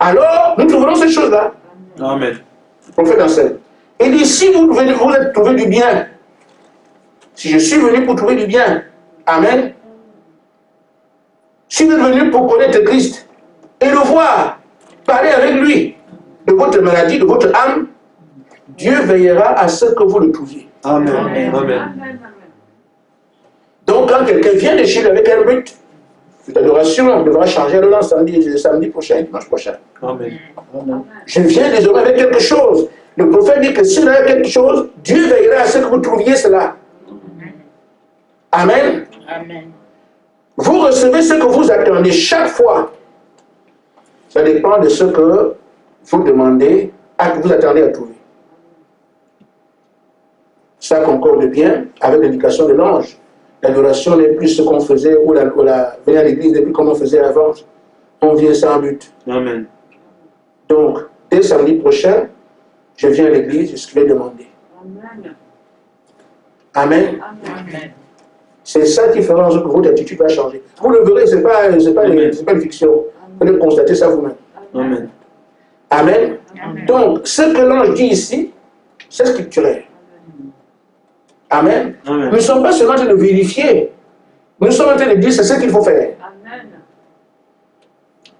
Alors, nous trouverons cette chose-là. Amen. Prophète enseigne. Il dit, si vous êtes trouvé du bien, si je suis venu pour trouver du bien, Amen. Si vous êtes venu pour connaître Christ et le voir, parler avec lui de votre maladie, de votre âme, Dieu veillera à ce que vous le trouviez. Amen. Amen. Donc, quand quelqu'un vient de chez lui avec un but, l'adoration devra changer le samedi prochain, dimanche prochain. Amen. Amen. Je viens désormais avec quelque chose. Le prophète dit que s'il a quelque chose, Dieu veillera à ce que vous trouviez cela. Amen. Amen. Vous recevez ce que vous attendez chaque fois. Ça dépend de ce que vous demandez, que vous attendez à trouver. Ça concorde bien avec l'indication de l'ange. L'adoration n'est plus ce qu'on faisait, ou venir à l'église n'est plus comme on faisait avant. On vient sans but. Amen. Donc, dès samedi prochain, je viens à l'église, c'est ce que je vais demander. Amen. Amen. C'est ça qui fera en sorte que votre attitude va changer. Vous le verrez, ce n'est pas une fiction. Vous allez constater ça vous-même. Amen. Amen. Donc, ce que l'ange dit ici, c'est scripturaire. Amen. Amen. Nous ne sommes pas seulement en train de vérifier. Nous sommes en train de dire c'est ce qu'il faut faire.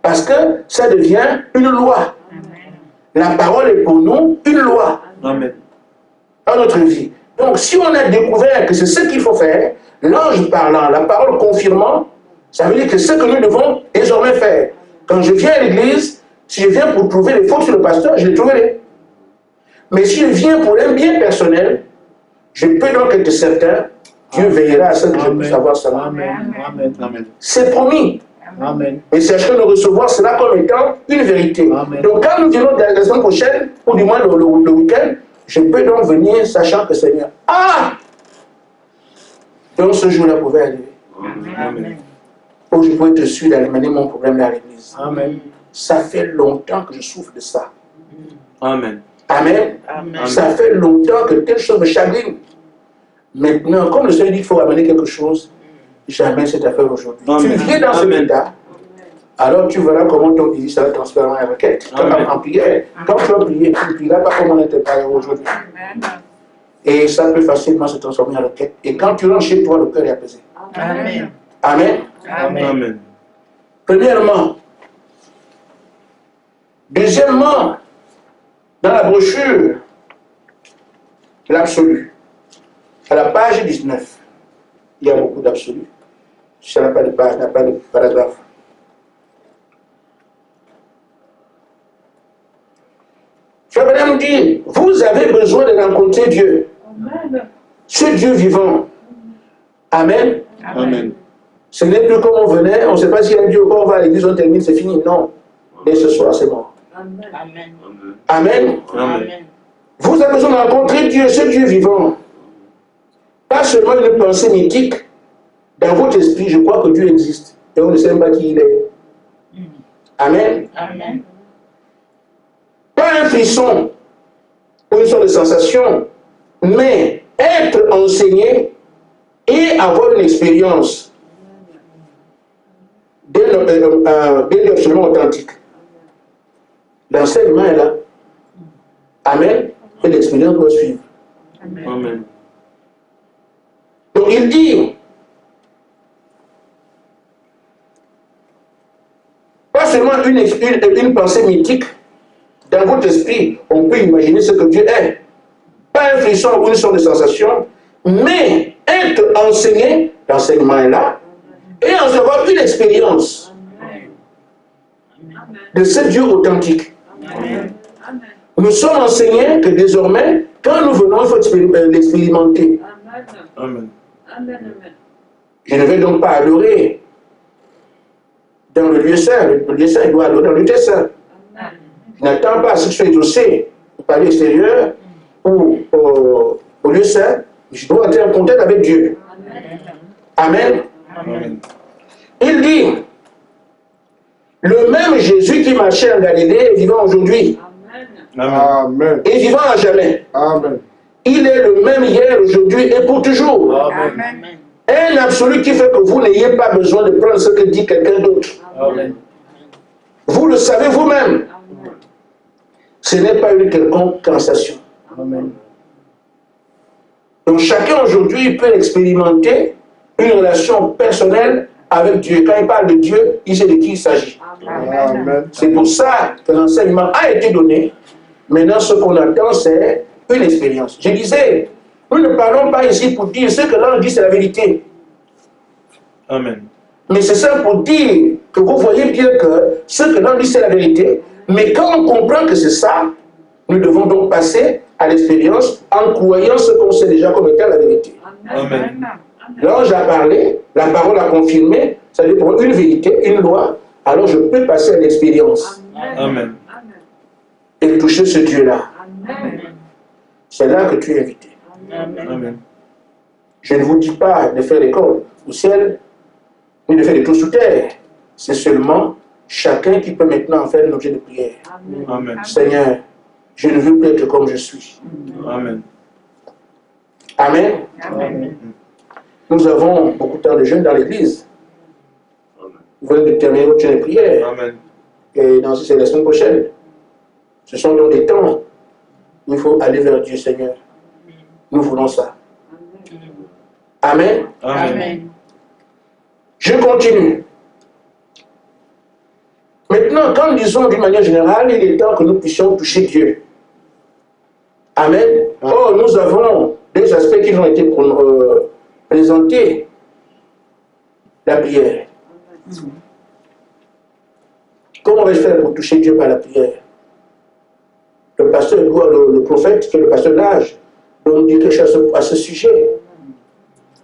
Parce que ça devient une loi. La parole est pour nous une loi. Amen. Dans notre vie. Donc, si on a découvert que c'est ce qu'il faut faire, l'ange parlant, la parole confirmant, ça veut dire que c'est ce que nous devons désormais faire. Quand je viens à l'église, si je viens pour trouver les fautes sur le pasteur, je les trouverai. Mais si je viens pour un bien personnel, je peux donc être certain, Dieu veillera à ce que je puisse avoir cela. Amen. Amen. Amen. C'est promis. Amen. Et sachez de recevoir cela comme étant une vérité. Amen. Donc quand nous venons la semaine prochaine, ou du moins le week-end, je peux donc venir sachant que Seigneur, donc ce jour-là pouvait arriver. Amen. Où je peux être sûr d'aller mener mon problème à l'église. Amen. Ça fait longtemps que je souffre de ça. Amen. Amen. Amen. Ça fait longtemps que telle chose me chagrine. Maintenant, comme le Seigneur dit qu'il faut amener quelque chose, j'amène cette affaire aujourd'hui. Tu Amen. viens dans cet Amen. état, alors tu verras comment ton désir sera transformé en requête. Amen. En prière. Quand tu vas prier, tu ne prieras pas comme on était parlé aujourd'hui. Et ça peut facilement se transformer en requête. Et quand tu rentres chez toi, le cœur est apaisé. Amen. Amen. Amen. Premièrement. Deuxièmement, dans la brochure, l'absolu, à la page 19, il y a beaucoup d'absolus. Ça n'a pas de page, n'a pas de paragraphe. Frère Branham dit, vous avez besoin de rencontrer Dieu, ce Dieu vivant. Amen. Amen. Ce n'est plus comme on venait, on ne sait pas s'il y a un Dieu ou pas, on va à l'église, on termine, c'est fini. Non. Dès ce soir, c'est mort. Amen. Amen. Amen. Vous avez besoin de rencontrer Dieu, ce Dieu vivant. Pas seulement une pensée mythique. Dans votre esprit, je crois que Dieu existe. Et on ne sait même pas qui il est. Amen. Amen. Pas un frisson ou une sorte de sensation, mais être enseigné et avoir une expérience d'un Dieu absolument authentique. L'enseignement est là. Amen. Et l'expérience doit suivre. Amen. Donc il dit, pas seulement une pensée mythique, dans votre esprit, on peut imaginer ce que Dieu est. Pas un frisson ou une sorte de sensation, mais être enseigné, l'enseignement est là, et en avoir une expérience de ce Dieu authentique. Nous sommes enseignés que désormais, quand nous venons, il faut l'expérimenter. Amen. Je ne vais donc pas adorer dans le lieu saint. Le lieu saint, il doit adorer dans le lieu saint. Je n'attends pas à ce que je sois exaucé par l'extérieur ou au lieu saint. Je dois entrer en contact avec Dieu. Amen. Amen. Il dit, le même Jésus qui marchait en Galilée est vivant aujourd'hui. Amen. Et vivant à jamais. Amen. Il est le même hier, aujourd'hui et pour toujours. Amen. Un absolu qui fait que vous n'ayez pas besoin de prendre ce que dit quelqu'un d'autre. Amen. Vous le savez vous-même. Ce n'est pas une quelconque sensation. Amen. Donc chacun aujourd'hui peut expérimenter une relation personnelle avec Dieu. Quand il parle de Dieu, il sait de qui il s'agit. Amen. C'est pour ça que l'enseignement a été donné. Maintenant, ce qu'on attend, c'est une expérience. Je disais, nous ne parlons pas ici pour dire ce que l'ange dit, c'est la vérité. Amen. Mais c'est ça pour dire que vous voyez bien que ce que l'ange dit, c'est la vérité. Mais quand on comprend que c'est ça, nous devons donc passer à l'expérience en croyant ce qu'on sait déjà comme étant la vérité. Amen. L'ange a parlé, la parole a confirmé, ça veut dire pour une vérité, une loi, alors je peux passer à l'expérience Amen. et toucher ce Dieu-là. C'est là que tu es invité. Amen. Je ne vous dis pas de faire l'école au ciel, ni de faire des tours sous terre. C'est seulement chacun qui peut maintenant faire l'objet de prière. Amen. Seigneur, je ne veux plus être comme je suis. Amen. Amen. Amen. Nous avons beaucoup de temps de jeûne dans l'église. Vous venez de terminer votre jeûne de prière. Amen. Et non, c'est la semaine prochaine. Ce sont donc des temps où il faut aller vers Dieu, Seigneur. Nous voulons ça. Amen. Amen. Je continue. Maintenant, quand nous disons d'une manière générale, il est temps que nous puissions toucher Dieu. Amen. Or, nous avons des aspects qui ont été présentés. La prière. Comment vais-je faire pour toucher Dieu par la prière? Le pasteur, le prophète, qui est le pasteur d'âge, doit nous dire quelque chose à ce sujet.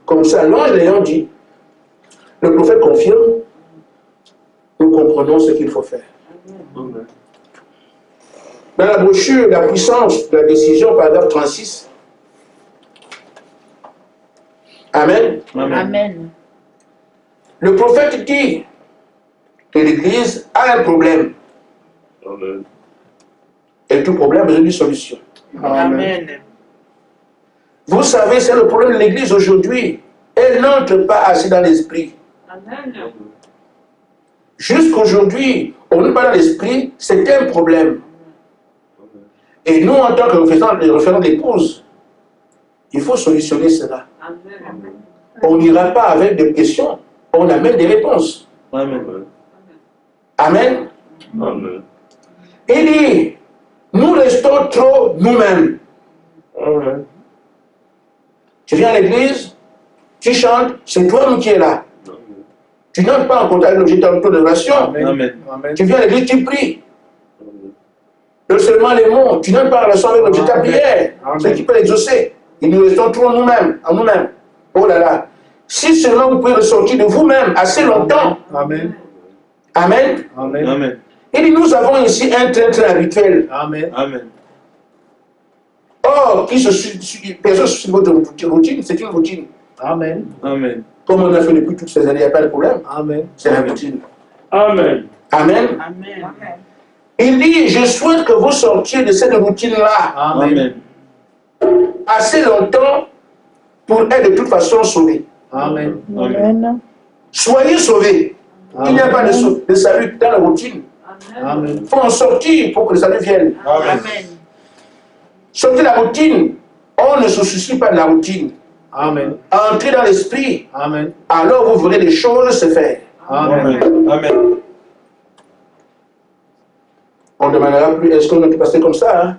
Comme ça, l'ange l'ayant dit, le prophète confirme, nous comprenons ce qu'il faut faire. Amen. Dans la brochure, la puissance de la décision, paragraphe 36. Amen. Amen. Amen. Le prophète dit que l'Église a un problème. Amen. Et tout problème a besoin d'une solution. Amen. Vous savez, c'est le problème de l'Église aujourd'hui. Elle n'entre pas assez dans l'esprit. Amen. Jusqu'aujourd'hui, on n'est pas dans l'esprit, c'est un problème. Et nous, en tant que référents d'épouse, il faut solutionner cela. Amen. On n'ira pas avec des questions, on amène des réponses. Amen. Amen. Amen. Il dit, nous restons trop nous-mêmes. Amen. Tu viens à l'église, tu chantes, c'est toi-même qui es là. Tu n'entres pas en contact avec l'objet de ton adoration. Amen. Amen. Tu viens à l'église, tu pries. Non seulement les mots, tu n'entres pas en relation avec l'objet de ta prière. Amen. Ce qui peut l'exaucer. Et nous restons trop nous-mêmes, en nous-mêmes. Oh là là. Si seulement vous pouvez ressortir de vous-même assez longtemps. Amen. Amen. Amen. Amen. Il dit, nous avons ici un train habituel. Amen. Amen. Or, personne se soucie de votre routine, c'est une routine. Amen. Amen. Comme on a fait depuis toutes ces années, il n'y a pas de problème. Amen. C'est la routine. Amen. Amen. Amen. Il dit, je souhaite que vous sortiez de cette routine-là Amen. assez longtemps pour être de toute façon sauvé. Amen. Amen. Soyez sauvés. Il n'y a pas de salut dans la routine. Amen. Il faut en sortir pour que le salut vienne. Amen. Sortez de la routine. On ne se soucie pas de la routine. Amen. Entrez dans l'esprit. Amen. Alors vous verrez les choses se faire. Amen. Amen. On ne demandera plus, est-ce que notre pasteur est comme ça, hein?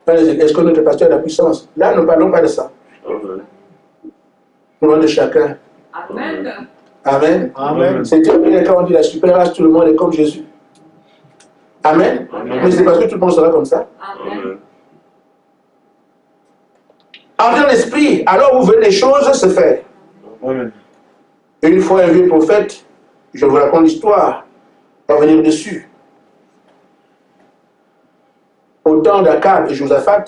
Est-ce que notre pasteur a la puissance? Là, nous ne parlons pas de ça. Amen. Nous parlons de chacun. Amen. Amen. Amen. C'est terrible quand on dit la super race, tout le monde est comme Jésus. Amen. Amen. Mais c'est parce que tout le monde sera comme ça. Amen. Entrez dans l'esprit, alors vous verrez les choses se faire. Amen. Une fois un vieux prophète, je vous raconte l'histoire, va venir dessus. Au temps d'Akab et Josaphat,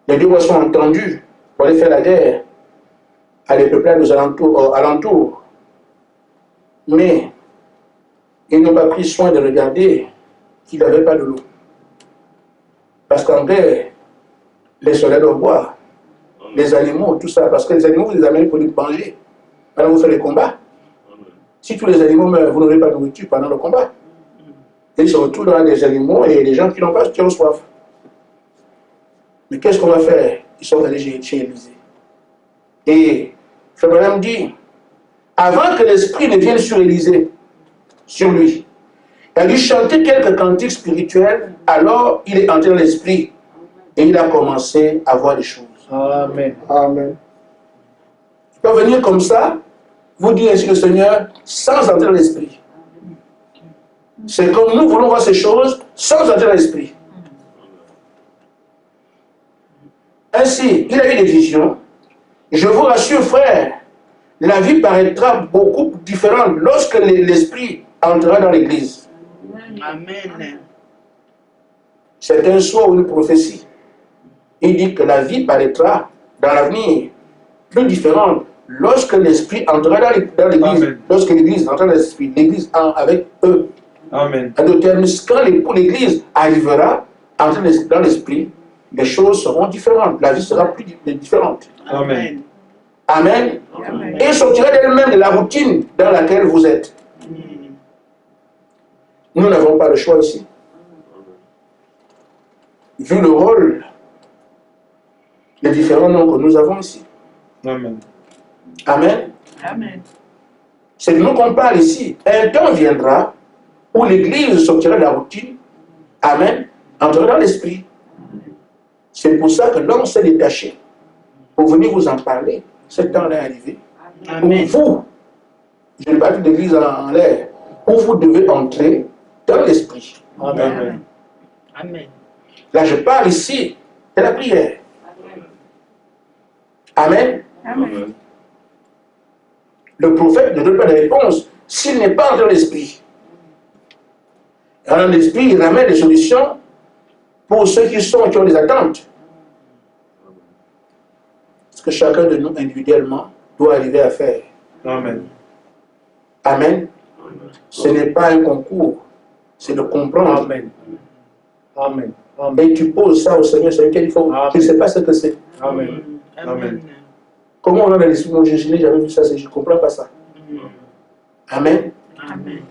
les deux rois sont entendus pour aller faire la guerre à des peuplades aux alentours. Mais ils n'ont pas pris soin de regarder qu'il n'avait pas de l'eau. Parce qu'en guerre, les soldats doivent boire, les animaux, tout ça, parce que les animaux, vous les amenez pour les manger. Pendant que vous faites les combats. Si tous les animaux meurent, vous n'aurez pas de nourriture pendant le combat. Et ils se retrouvent dans des animaux et des gens qui n'ont pas, qui ont soif. Mais qu'est-ce qu'on va faire? Ils sont allés chez Élisée. Et Frère Branham dit, avant que l'esprit ne vienne sur Élisée, sur lui, il a dû chanter quelques cantiques spirituels, alors il est entré dans l'esprit et il a commencé à voir les choses. Amen. Amen. Il peut venir comme ça, vous dire ainsi le Seigneur, sans entrer dans l'esprit. C'est comme nous voulons voir ces choses sans entrer dans l'esprit. Ainsi, il a eu des visions. Je vous rassure, frère, la vie paraîtra beaucoup différente lorsque l'esprit entrera dans l'église. Amen. C'est un soir ou une prophétie. Il dit que la vie paraîtra dans l'avenir plus différente lorsque l'esprit entrera dans l'église. Amen. Lorsque l'église entrera dans l'esprit, l'église avec eux. Amen. En d'autres termes, quand l'église arrivera, entrer dans l'esprit, les choses seront différentes. La vie sera plus différente. Amen. Amen. Amen. Et sortirez d'elle-même de la routine dans laquelle vous êtes. Nous n'avons pas le choix ici. Vu le rôle, les différents noms que nous avons ici. Amen. Amen. Amen. C'est de nous qu'on parle ici. Un temps viendra où l'Église sortira de la routine. Amen. Entrera dans l'esprit. C'est pour ça que l'homme s'est détaché pour venir vous en parler. Ce temps-là est arrivé. Amen. Où vous, je ne parle pas d'église en l'air, où vous devez entrer dans l'esprit. Amen. Amen. Là, je parle ici de la prière. Amen. Amen. Le prophète ne donne pas de réponse s'il n'est pas dans l'esprit. Dans l'esprit, il ramène des solutions pour ceux qui ont des attentes. Ce que chacun de nous individuellement doit arriver à faire. Amen. Amen. Ce n'est pas un concours, c'est de comprendre. Amen. Amen. Amen. Et tu poses ça au Seigneur, c'est lequel il faut. Amen. Je ne sais pas ce que c'est. Amen. Amen. Comment on a l'esprit? Moi, je n'ai jamais vu ça, je ne comprends pas ça. Amen. Amen.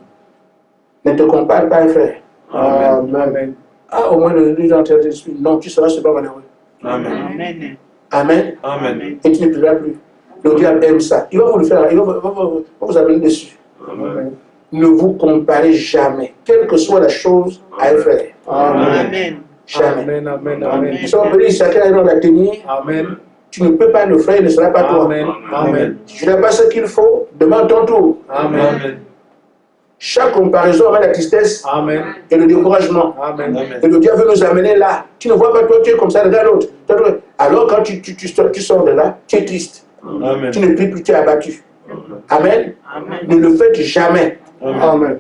Ne te compare pas, un frère. Amen. Amen. Ah, au moins, le gens de l'esprit. Non, tu seras super malheureux. Amen. Amen. Amen. Amen. Et tu ne pleuras plus. Le diable aime ça. Il va vous le faire, il va vous amener dessus. Amen. Ne vous comparez jamais, quelle que soit la chose, à un frère. Amen. Amen. Jamais. Amen. Amen. Amen. Ils sont venus, chacun dans la tenue. Amen. Tu ne peux pas le faire, il ne sera pas toi. Amen. Amen. Si tu n'as pas ce qu'il faut, demande ton tour. Amen. Amen. Chaque comparaison avec la tristesse Amen. et le découragement. Amen. Et le diable veut nous amener là. Tu ne vois pas toi, tu es comme ça, regarde l'autre. Alors quand tu sors de là, tu es triste. Amen. Tu ne pries plus, tu es abattu. Amen. Amen. Ne le faites jamais. Amen.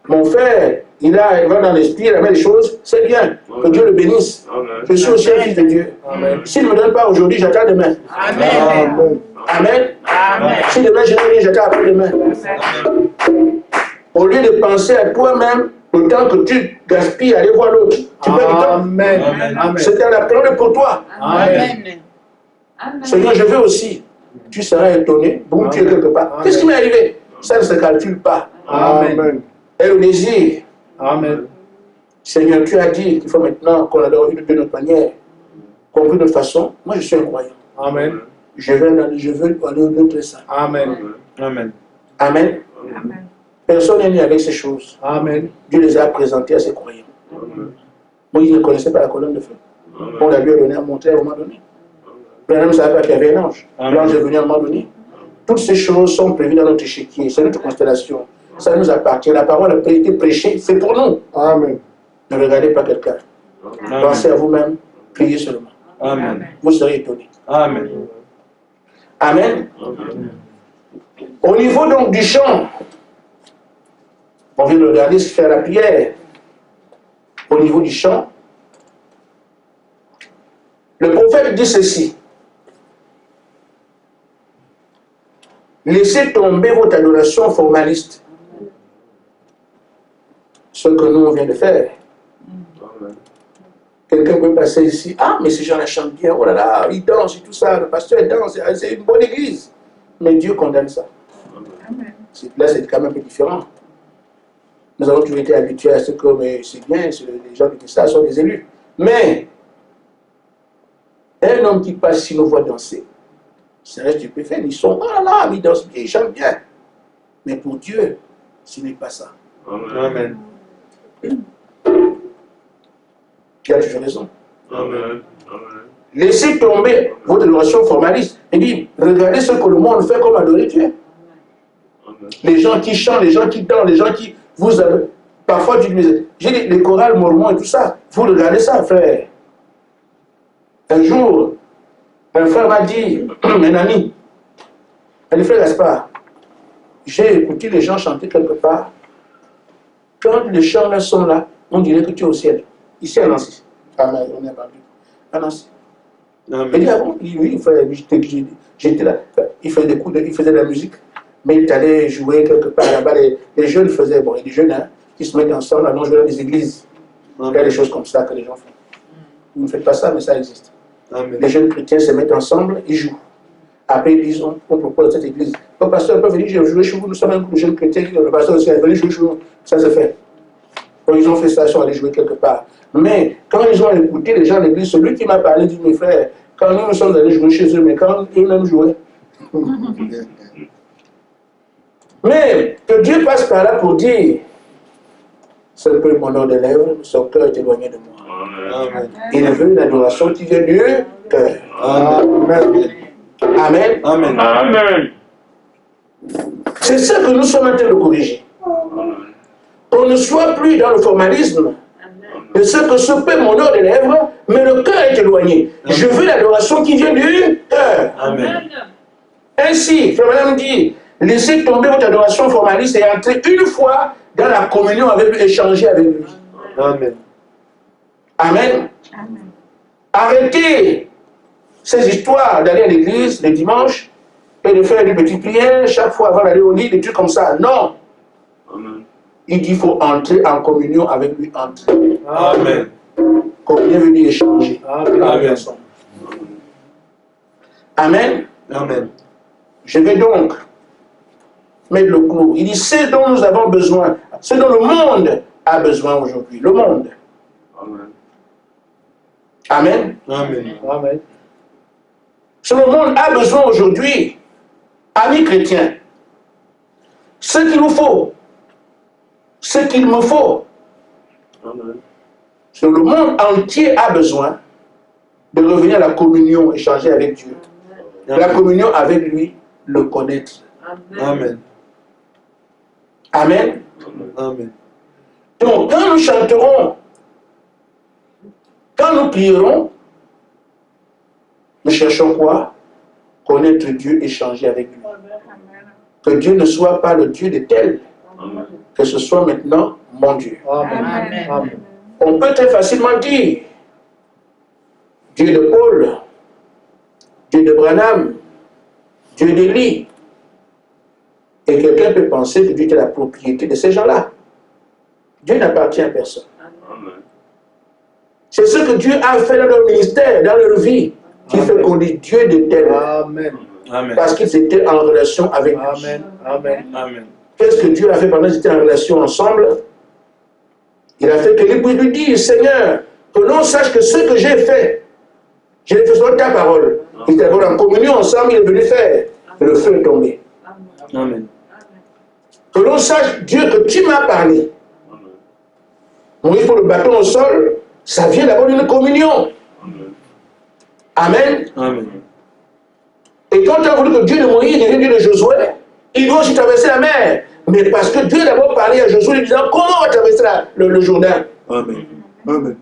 Mon frère, il va dans l'esprit, il amène les choses, c'est bien. Que Dieu le bénisse. Je suis aussi un fils de Dieu. Amen. S'il ne me donne pas aujourd'hui, j'attends demain. Amen. Amen. Amen. Amen. Si demain je n'ai rien, j'attends après-demain. Au lieu de penser à toi-même, le temps que tu gaspilles à aller voir l'autre, tu perds du temps. Amen. Amen. C'est à la prendre pour toi. Amen. Seigneur, je veux aussi. Tu seras étonné, bon, tu es quelque part. Qu'est-ce qui m'est arrivé? Ça ne se calcule pas. Amen. Et le désir. Amen. Seigneur, tu as dit qu'il faut maintenant qu'on adore Dieu de notre manière, compris de notre façon. Moi, je suis un croyant. Amen. Je veux aller au Dieu très saint. Amen. Amen. Amen. Amen. Personne n'est né avec ces choses. Amen. Dieu les a présentées à ses croyants. Moïse ne connaissait pas la colonne de feu. On l'a lui a donné à montrer à un moment donné. Branham ne savait pas qu'il y avait un ange. L'ange est venu à un moment donné. Toutes ces choses sont prévues dans notre échiquier, c'est notre constellation. Ça nous appartient. La parole a été prêchée, c'est pour nous. Amen. Ne regardez pas quelqu'un. Pensez à vous-même, priez seulement. Amen. Vous serez étonnés. Amen. Amen. Au niveau donc du chant, on vient de regarder ce que fait la prière. Au niveau du chant, le prophète dit ceci. Laissez tomber votre adoration formaliste. Ce que nous on vient de faire. Quelqu'un peut passer ici. Ah, mais ces gens-là chantent bien. Oh là là, ils dansent et tout ça. Le pasteur danse. C'est une bonne église. Mais Dieu condamne ça. Là, c'est quand même un peu différent. Nous avons toujours été habitués à ce que c'est bien, les gens qui disent ça sont des élus. Mais un homme qui passe si nous voit danser, ça reste stupéfait. Ils sont, oh là là, ils dansent bien, ils chantent bien. Mais pour Dieu, ce n'est pas ça. Amen. Tu as toujours raison. Amen. Laissez tomber votre adoration formaliste. Il dit, regardez ce que le monde fait comme adorer Dieu. Les gens qui chantent, les gens qui dansent, les gens qui vous avez. Parfois, tu dis, j'ai dit, les chorales mormons et tout ça. Vous regardez ça, frère. Un jour, un frère m'a dit, un ami, elle dit, frère Gaspard, j'ai écouté les gens chanter quelque part. Quand les chants là sont là, on dirait que tu es au ciel. Ici à Nancy. Ah, mais on est pas plus. À Nancy. Il dit, ah bon, oui, j'étais là. Il faisait des coups, il faisait de la musique. Mais il allait jouer quelque part là-bas. Les jeunes faisaient, bon, il y a des jeunes hein, qui se mettent ensemble, allons jouer dans des églises. Il y a des choses comme ça que les gens font. Vous ne faites pas ça, mais ça existe. Amen. Les jeunes chrétiens se mettent ensemble, ils jouent. Après, ils disent, on propose cette église. Le pasteur peut venir jouer chez vous, nous sommes un groupe de jeunes chrétiens, le pasteur aussi est venu jouer chez vous. Ça se fait. Bon, ils ont fait ça, ils sont allés jouer quelque part. Mais quand ils ont écouté les gens de l'église, celui qui m'a parlé dit, mes frères, quand nous sommes allés jouer chez eux, mais quand eux-mêmes jouaient. Mais que Dieu passe par là pour dire, c'est un peu mon nom de lèvres, son cœur est éloigné de moi. Amen. Il veut une adoration qui vient du cœur. Amen. Amen. Amen. Amen. C'est ça que nous sommes en train de corriger. Qu'on ne soit plus dans le formalisme de ce que se peut mon nom de lèvres, mais le cœur est éloigné. Je veux l'adoration qui vient du cœur. Amen. Ainsi, Frère Madame dit, laissez tomber votre adoration formaliste et entrez une fois dans la communion avec lui, échanger avec lui. Amen. Amen. Amen. Arrêtez ces histoires d'aller à l'église le dimanche et de faire des petites prières chaque fois avant d'aller au lit, des trucs comme ça. Non. Amen. Il dit qu'il faut entrer en communion avec lui. Entrer. Amen. Communion veut dire échanger. Amen. Amen. Amen. Je vais donc mettre le clou. Il dit, ce dont nous avons besoin, ce dont le monde a besoin aujourd'hui. Le monde. Amen. Amen. Amen. Amen. Ce dont le monde a besoin aujourd'hui, amis chrétiens, ce qu'il nous faut, ce qu'il me faut, Amen. ce que le monde entier a besoin de revenir à la communion, échanger avec Dieu. La communion avec lui, le connaître. Amen. Amen. Amen. Donc, quand nous chanterons, quand nous prierons, nous cherchons quoi? Connaître Dieu, échanger avec lui. Que Dieu ne soit pas le Dieu de tel, que ce soit maintenant mon Dieu. Amen. Amen. On peut très facilement dire Dieu de Paul, Dieu de Branham, Dieu d'Élie. Et quelqu'un peut penser que Dieu est la propriété de ces gens-là. Dieu n'appartient à personne. C'est ce que Dieu a fait dans leur ministère, dans leur vie, qui fait qu'on dit Dieu de tel. Amen. Amen. Parce qu'ils étaient en relation avec lui. Amen. Amen. Amen. Qu'est-ce que Dieu a fait pendant qu'ils étaient en relation ensemble? Il a fait que lui puisse lui dire, Seigneur, que l'on sache que ce que j'ai fait, je l'ai fait sur ta parole. Ils étaient en communion ensemble, il est venu faire. Et le feu est tombé. Amen. Que l'on sache, Dieu, que tu m'as parlé. Moïse pour le bâton au sol, ça vient d'abord d'une communion. Amen. Amen. Et quand tu as voulu que Dieu de Moïse devienne Dieu de Josué, il doit aussi traverser la mer. Mais parce que Dieu a d'abord parlé à Josué, lui disant comment on va traverser le Jourdain. Amen. Amen.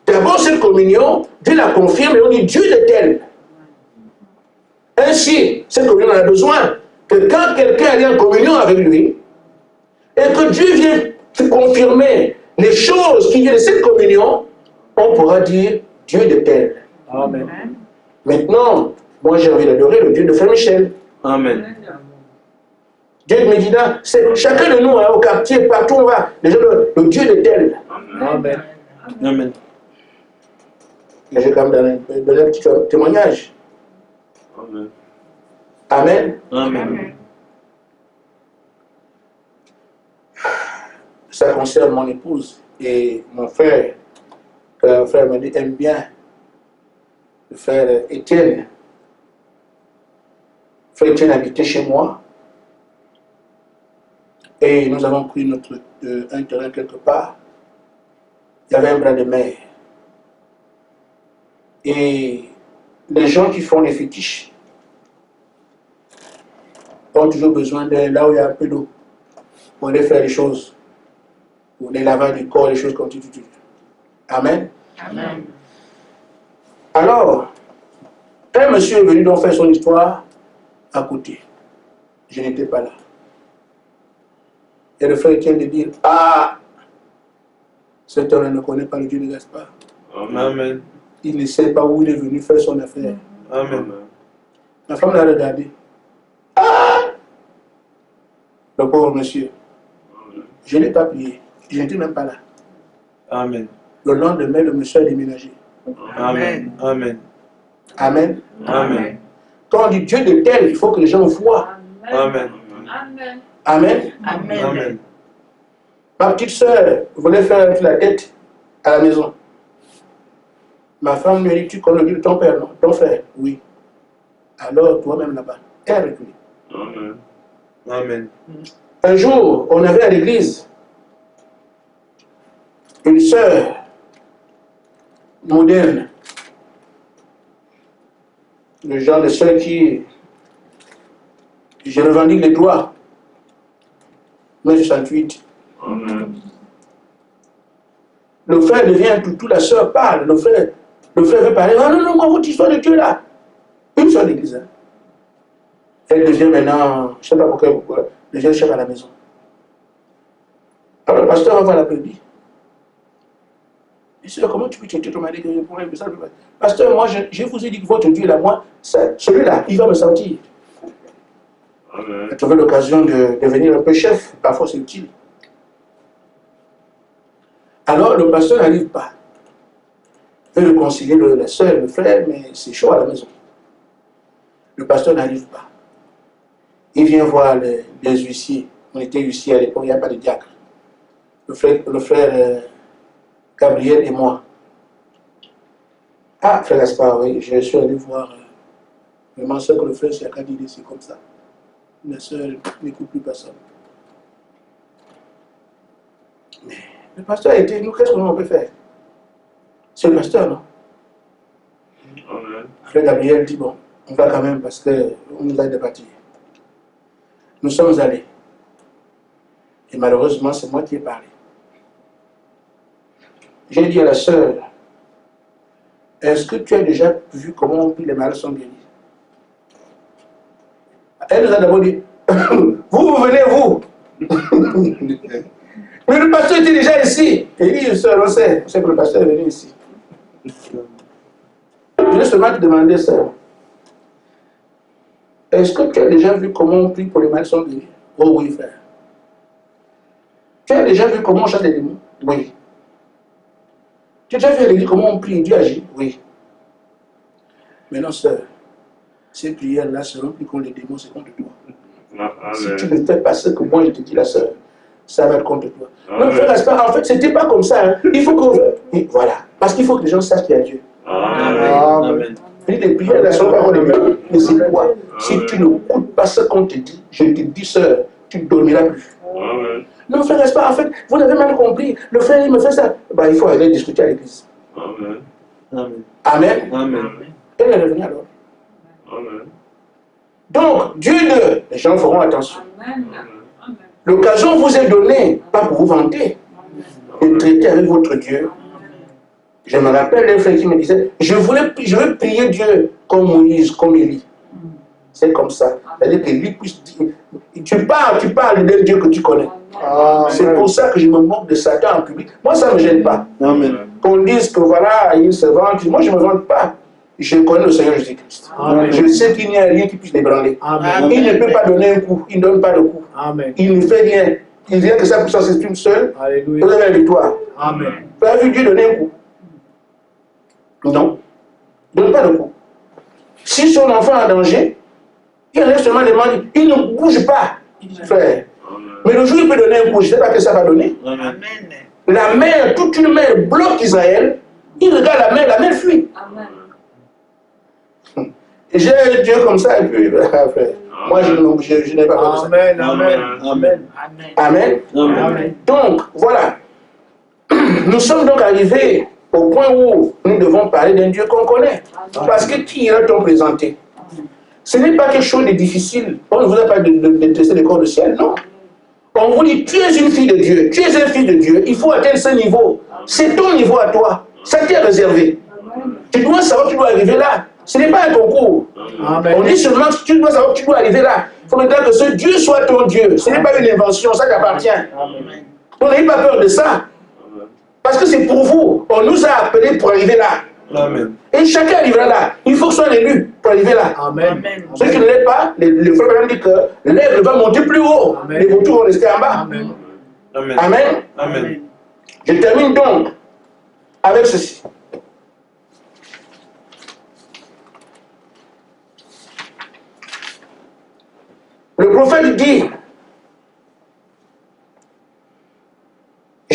D'abord, cette communion, Dieu la confirme et on dit Dieu de tel. Ainsi, cette communion, on a besoin que quand quelqu'un est en communion avec lui, et que Dieu vient confirmer les choses qui viennent de cette communion, on pourra dire Dieu de tel. Amen. Maintenant, moi j'ai envie d'adorer le Dieu de Frère Michel. Amen. Dieu de Médina, c'est chacun de nous, hein, au quartier, partout où on va, déjà le Dieu de tel. Amen. Amen. Mais je vais quand même donner un petit témoignage. Amen. Amen. Amen. Ça concerne mon épouse et mon frère. Le frère me dit, aime bien le frère Étienne. Le frère Étienne habitait chez moi. Et nous avons pris un terrain quelque part. Il y avait un bras de mer. Et les gens qui font les fétiches ont toujours besoin de là où il y a un peu d'eau pour aller faire les choses, pour les lavages du corps, les choses comme tout. Amen. Amen. Alors, un monsieur est venu donc faire son histoire à côté. Je n'étais pas là. Et le frère Étienne de dire, ah, cet homme ne connaît pas le Dieu de Gaspard. Amen. Il ne sait pas où il est venu faire son affaire. Amen. Ma femme l'a regardé. Ah! Le pauvre monsieur. Je n'ai pas prié. Je n'étais même pas là. Amen. Le lendemain, le monsieur a déménagé. Amen. Amen. Amen. Amen. Quand on dit Dieu de tel, il faut que les gens voient. Amen. Amen. Amen. Amen. Amen. Ma petite soeur voulait faire la tête à la maison. Ma femme lui dit, tu connais le Dieu de ton père, non? Ton frère, oui. Alors, toi-même là-bas, elle a reculé. Amen. Amen. Un jour, on avait à l'église une sœur moderne, le genre de sœur qui, je revendique les droits, mai 68. Amen. Le frère devient tout, la sœur parle, le frère veut parler. Ah non, non, moi, votre histoire de Dieu là. Une seule église. Hein. Elle devient maintenant, je ne sais pas pourquoi, devient chef à la maison. Alors le pasteur va voir l'après-midi. Mais sœur, comment tu peux checker ton mari que je pourrais ça? Pasteur, moi, je vous ai dit que votre Dieu là, moi, celui-là, il va me sentir. Amen. Tu trouvé l'occasion de devenir un peu chef, parfois c'est utile. Alors le pasteur n'arrive pas. Il veut réconcilier la soeur, le frère, mais c'est chaud à la maison. Le pasteur n'arrive pas. Il vient voir les huissiers. On était huissiers à l'époque, il n'y a pas de diacre. Le frère Gabriel et moi. Ah, frère Gaspard, oui, je suis allé voir vraiment ce que le frère Siaka dit, c'est comme ça. La soeur n'écoute plus personne. Mais le pasteur a été, nous, qu'est-ce qu'on peut faire? C'est le pasteur, non? Amen. Frère Gabriel dit, bon, on va quand même parce qu'on nous a débattu. Nous sommes allés. Et malheureusement, c'est moi qui ai parlé. J'ai dit à la sœur, est-ce que tu as déjà vu comment les malades sont guéris? Elle nous a d'abord dit, vous venez, vous. Mais le pasteur était déjà ici. Et il dit, sœur, on sait que le pasteur est venu ici. Je vais seulement te demander, sœur, est-ce que tu as déjà vu comment on prie pour les malades sont guéris? Oh oui, frère. Tu as déjà vu comment on chasse les démons? Oui. Tu as déjà vu à l'église comment on prie et Dieu agit? Oui. Mais non, sœur, ces prières-là seront plus contre les démons, c'est contre toi. Amen. Si tu ne fais pas ce que moi je te dis, la sœur, ça va être contre toi. Amen. Non, frère Gaspard, en fait, c'était pas comme ça. Hein. Il faut que. Et voilà. Parce qu'il faut que les gens sachent qu'il y a Dieu. Amen. Amen. Et les prières ne sont pas contre Dieu. Mais c'est quoi? Si tu ne coûtes pas ce qu'on te dit, je te dis, sœur, tu ne dormiras plus. Amen. Non, frère Gaspard, en fait, vous n'avez mal compris. Le frère, il me fait ça. Ben, il faut aller discuter à l'église. Amen. Amen. Amen. Amen. Elle est revenue alors. Amen. Donc, Dieu de. Les gens feront attention. Amen. L'occasion vous est donnée, pas pour vous vanter, de traiter avec votre Dieu. Je me rappelle d'un frère qui me disait, je veux prier Dieu comme Moïse, comme Élie. C'est comme ça. C'est-à-dire que lui puisse dire, tu parles d'un Dieu que tu connais. C'est pour ça que je me moque de Satan en public. Moi, ça ne me gêne pas. Amen. Qu'on dise que voilà, il se vante. Moi, je ne me vante pas. Je connais le Seigneur Jésus-Christ. Je sais qu'il n'y a rien qui puisse l'ébranler. Il ne peut pas donner un coup. Il ne donne pas de coup. Amen. Il ne fait rien. Il vient que sa puissance s'exprime seule. Alléluia. Vous avez la victoire. Amen. Vous avez vu Dieu donner un coup? Non. Il ne donne pas de coup. Si son enfant est en danger, il enlève seulement les mains. Il ne bouge pas, frère. Mais le jour où il peut donner un coup, je ne sais pas que ça va donner. Amen. La mer, toute une mer bloque Israël. Il regarde la mer fuit. Amen. Et j'ai un Dieu comme ça, et puis, frère, moi je n'ai pas comme ça. Amen. Amen. Amen. Amen. Amen. Donc, voilà. Nous sommes donc arrivés au point où nous devons parler d'un Dieu qu'on connaît. Parce que qui ira-t-on présenter? Ce n'est pas quelque chose de difficile. On ne vous a pas de tester le corps du ciel, non. On vous dit, tu es une fille de Dieu, tu es un fils de Dieu, il faut atteindre ce niveau. C'est ton niveau à toi. Ça t'est réservé. Tu dois savoir que tu dois arriver là. Ce n'est pas un concours. Amen. On dit seulement que tu dois savoir que tu dois arriver là. Il faut maintenant que ce Dieu soit ton Dieu. Ce n'est pas une invention, ça t'appartient. Donc n'ayez pas peur de ça. Parce que c'est pour vous. On nous a appelés pour arriver là. Amen. Et chacun arrivera là. Il faut que ce soit l'élu pour arriver là. Amen. Ceux qui ne l'aident pas, le frère dit que l'aigle va monter plus haut. Amen. Les vautours vont rester en bas. Amen. Amen. Amen. Amen. Je termine donc avec ceci. Le prophète dit,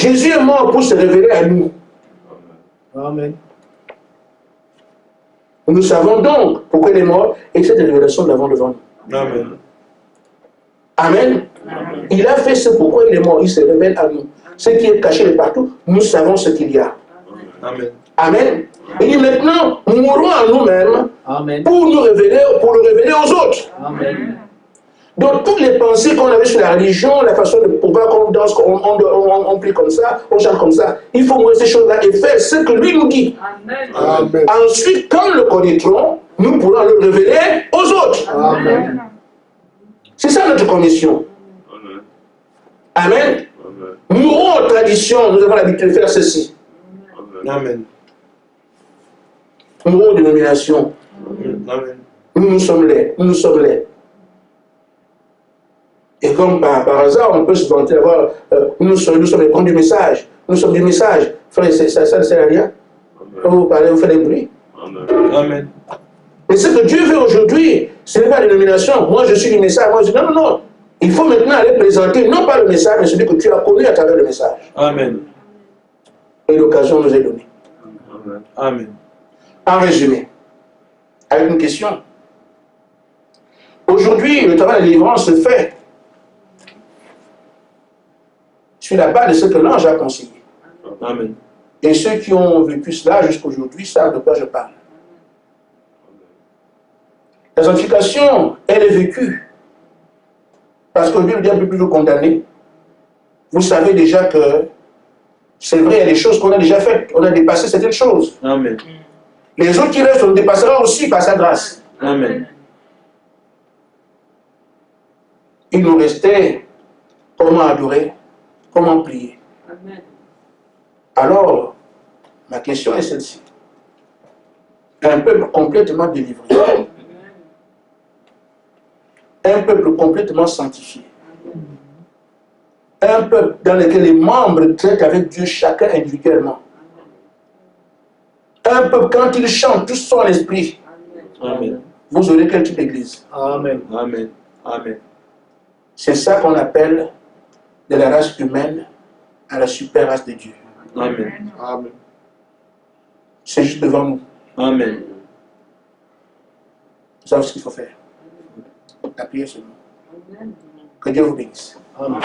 Jésus est mort pour se révéler à nous. Amen. Nous savons donc pourquoi il est mort et cette révélation nous l'avons devant nous. Amen. Amen. Il a fait ce pourquoi il est mort. Il se révèle à nous. Ce qui est caché de partout, nous savons ce qu'il y a. Amen. Amen. Il dit maintenant, mourons en nous-mêmes Amen. pour le révéler aux autres. Amen. Donc toutes les pensées qu'on avait sur la religion, la façon de pourquoi qu'on danse, on prie comme ça, on chante comme ça, il faut mourir ces choses-là et faire ce que lui nous dit. Amen. Amen. Ensuite, quand nous le connaîtrons, nous pourrons le révéler aux autres. Amen. C'est ça notre commission. Amen. Amen. Amen. Nous aurons aux traditions, nous avons l'habitude de faire ceci. Amen. Nous aurons aux dénominations. Amen. Nous sommes laid. Nous sommes laid. Et comme par hasard, on peut se vanter d'avoir. Nous sommes les prendre du message. Nous sommes du message. Frère, ça ne sert à rien. Vous parlez, vous faites des bruits. Amen. Mais ce que Dieu veut aujourd'hui, ce n'est pas la dénomination. Moi, je suis du message. Moi, je dis non, non, non. Il faut maintenant aller présenter, non pas le message, mais celui que tu as connu à travers le message. Amen. Et l'occasion nous est donnée. Amen. Amen. En résumé, avec une question. Aujourd'hui, le travail de délivrance se fait sur la base de ce que l'ange a conseillé. Amen. Et ceux qui ont vécu cela jusqu'à aujourd'hui savent de quoi je parle. La sanctification, elle est vécue. Parce que la Bible dit un peu plus de condamner. Vous savez déjà que c'est vrai, il y a des choses qu'on a déjà faites. On a dépassé certaines choses. Amen. Les autres qui restent, on les dépassera aussi par sa grâce. Amen. Il nous restait comment adorer, comment prier. Amen. Alors, ma question est celle-ci. Un peuple complètement délivré, un peuple complètement sanctifié, un peuple dans lequel les membres traitent avec Dieu chacun individuellement, un peuple quand il chante tous sont en esprit, Amen. vous aurez quel type d'église? Amen. Amen. Amen. C'est ça qu'on appelle de la race humaine à la super race de Dieu. Amen. Amen. C'est juste devant nous. Amen. Vous savez ce qu'il faut faire. Appuyez sur nous. Que Dieu vous bénisse. Amen.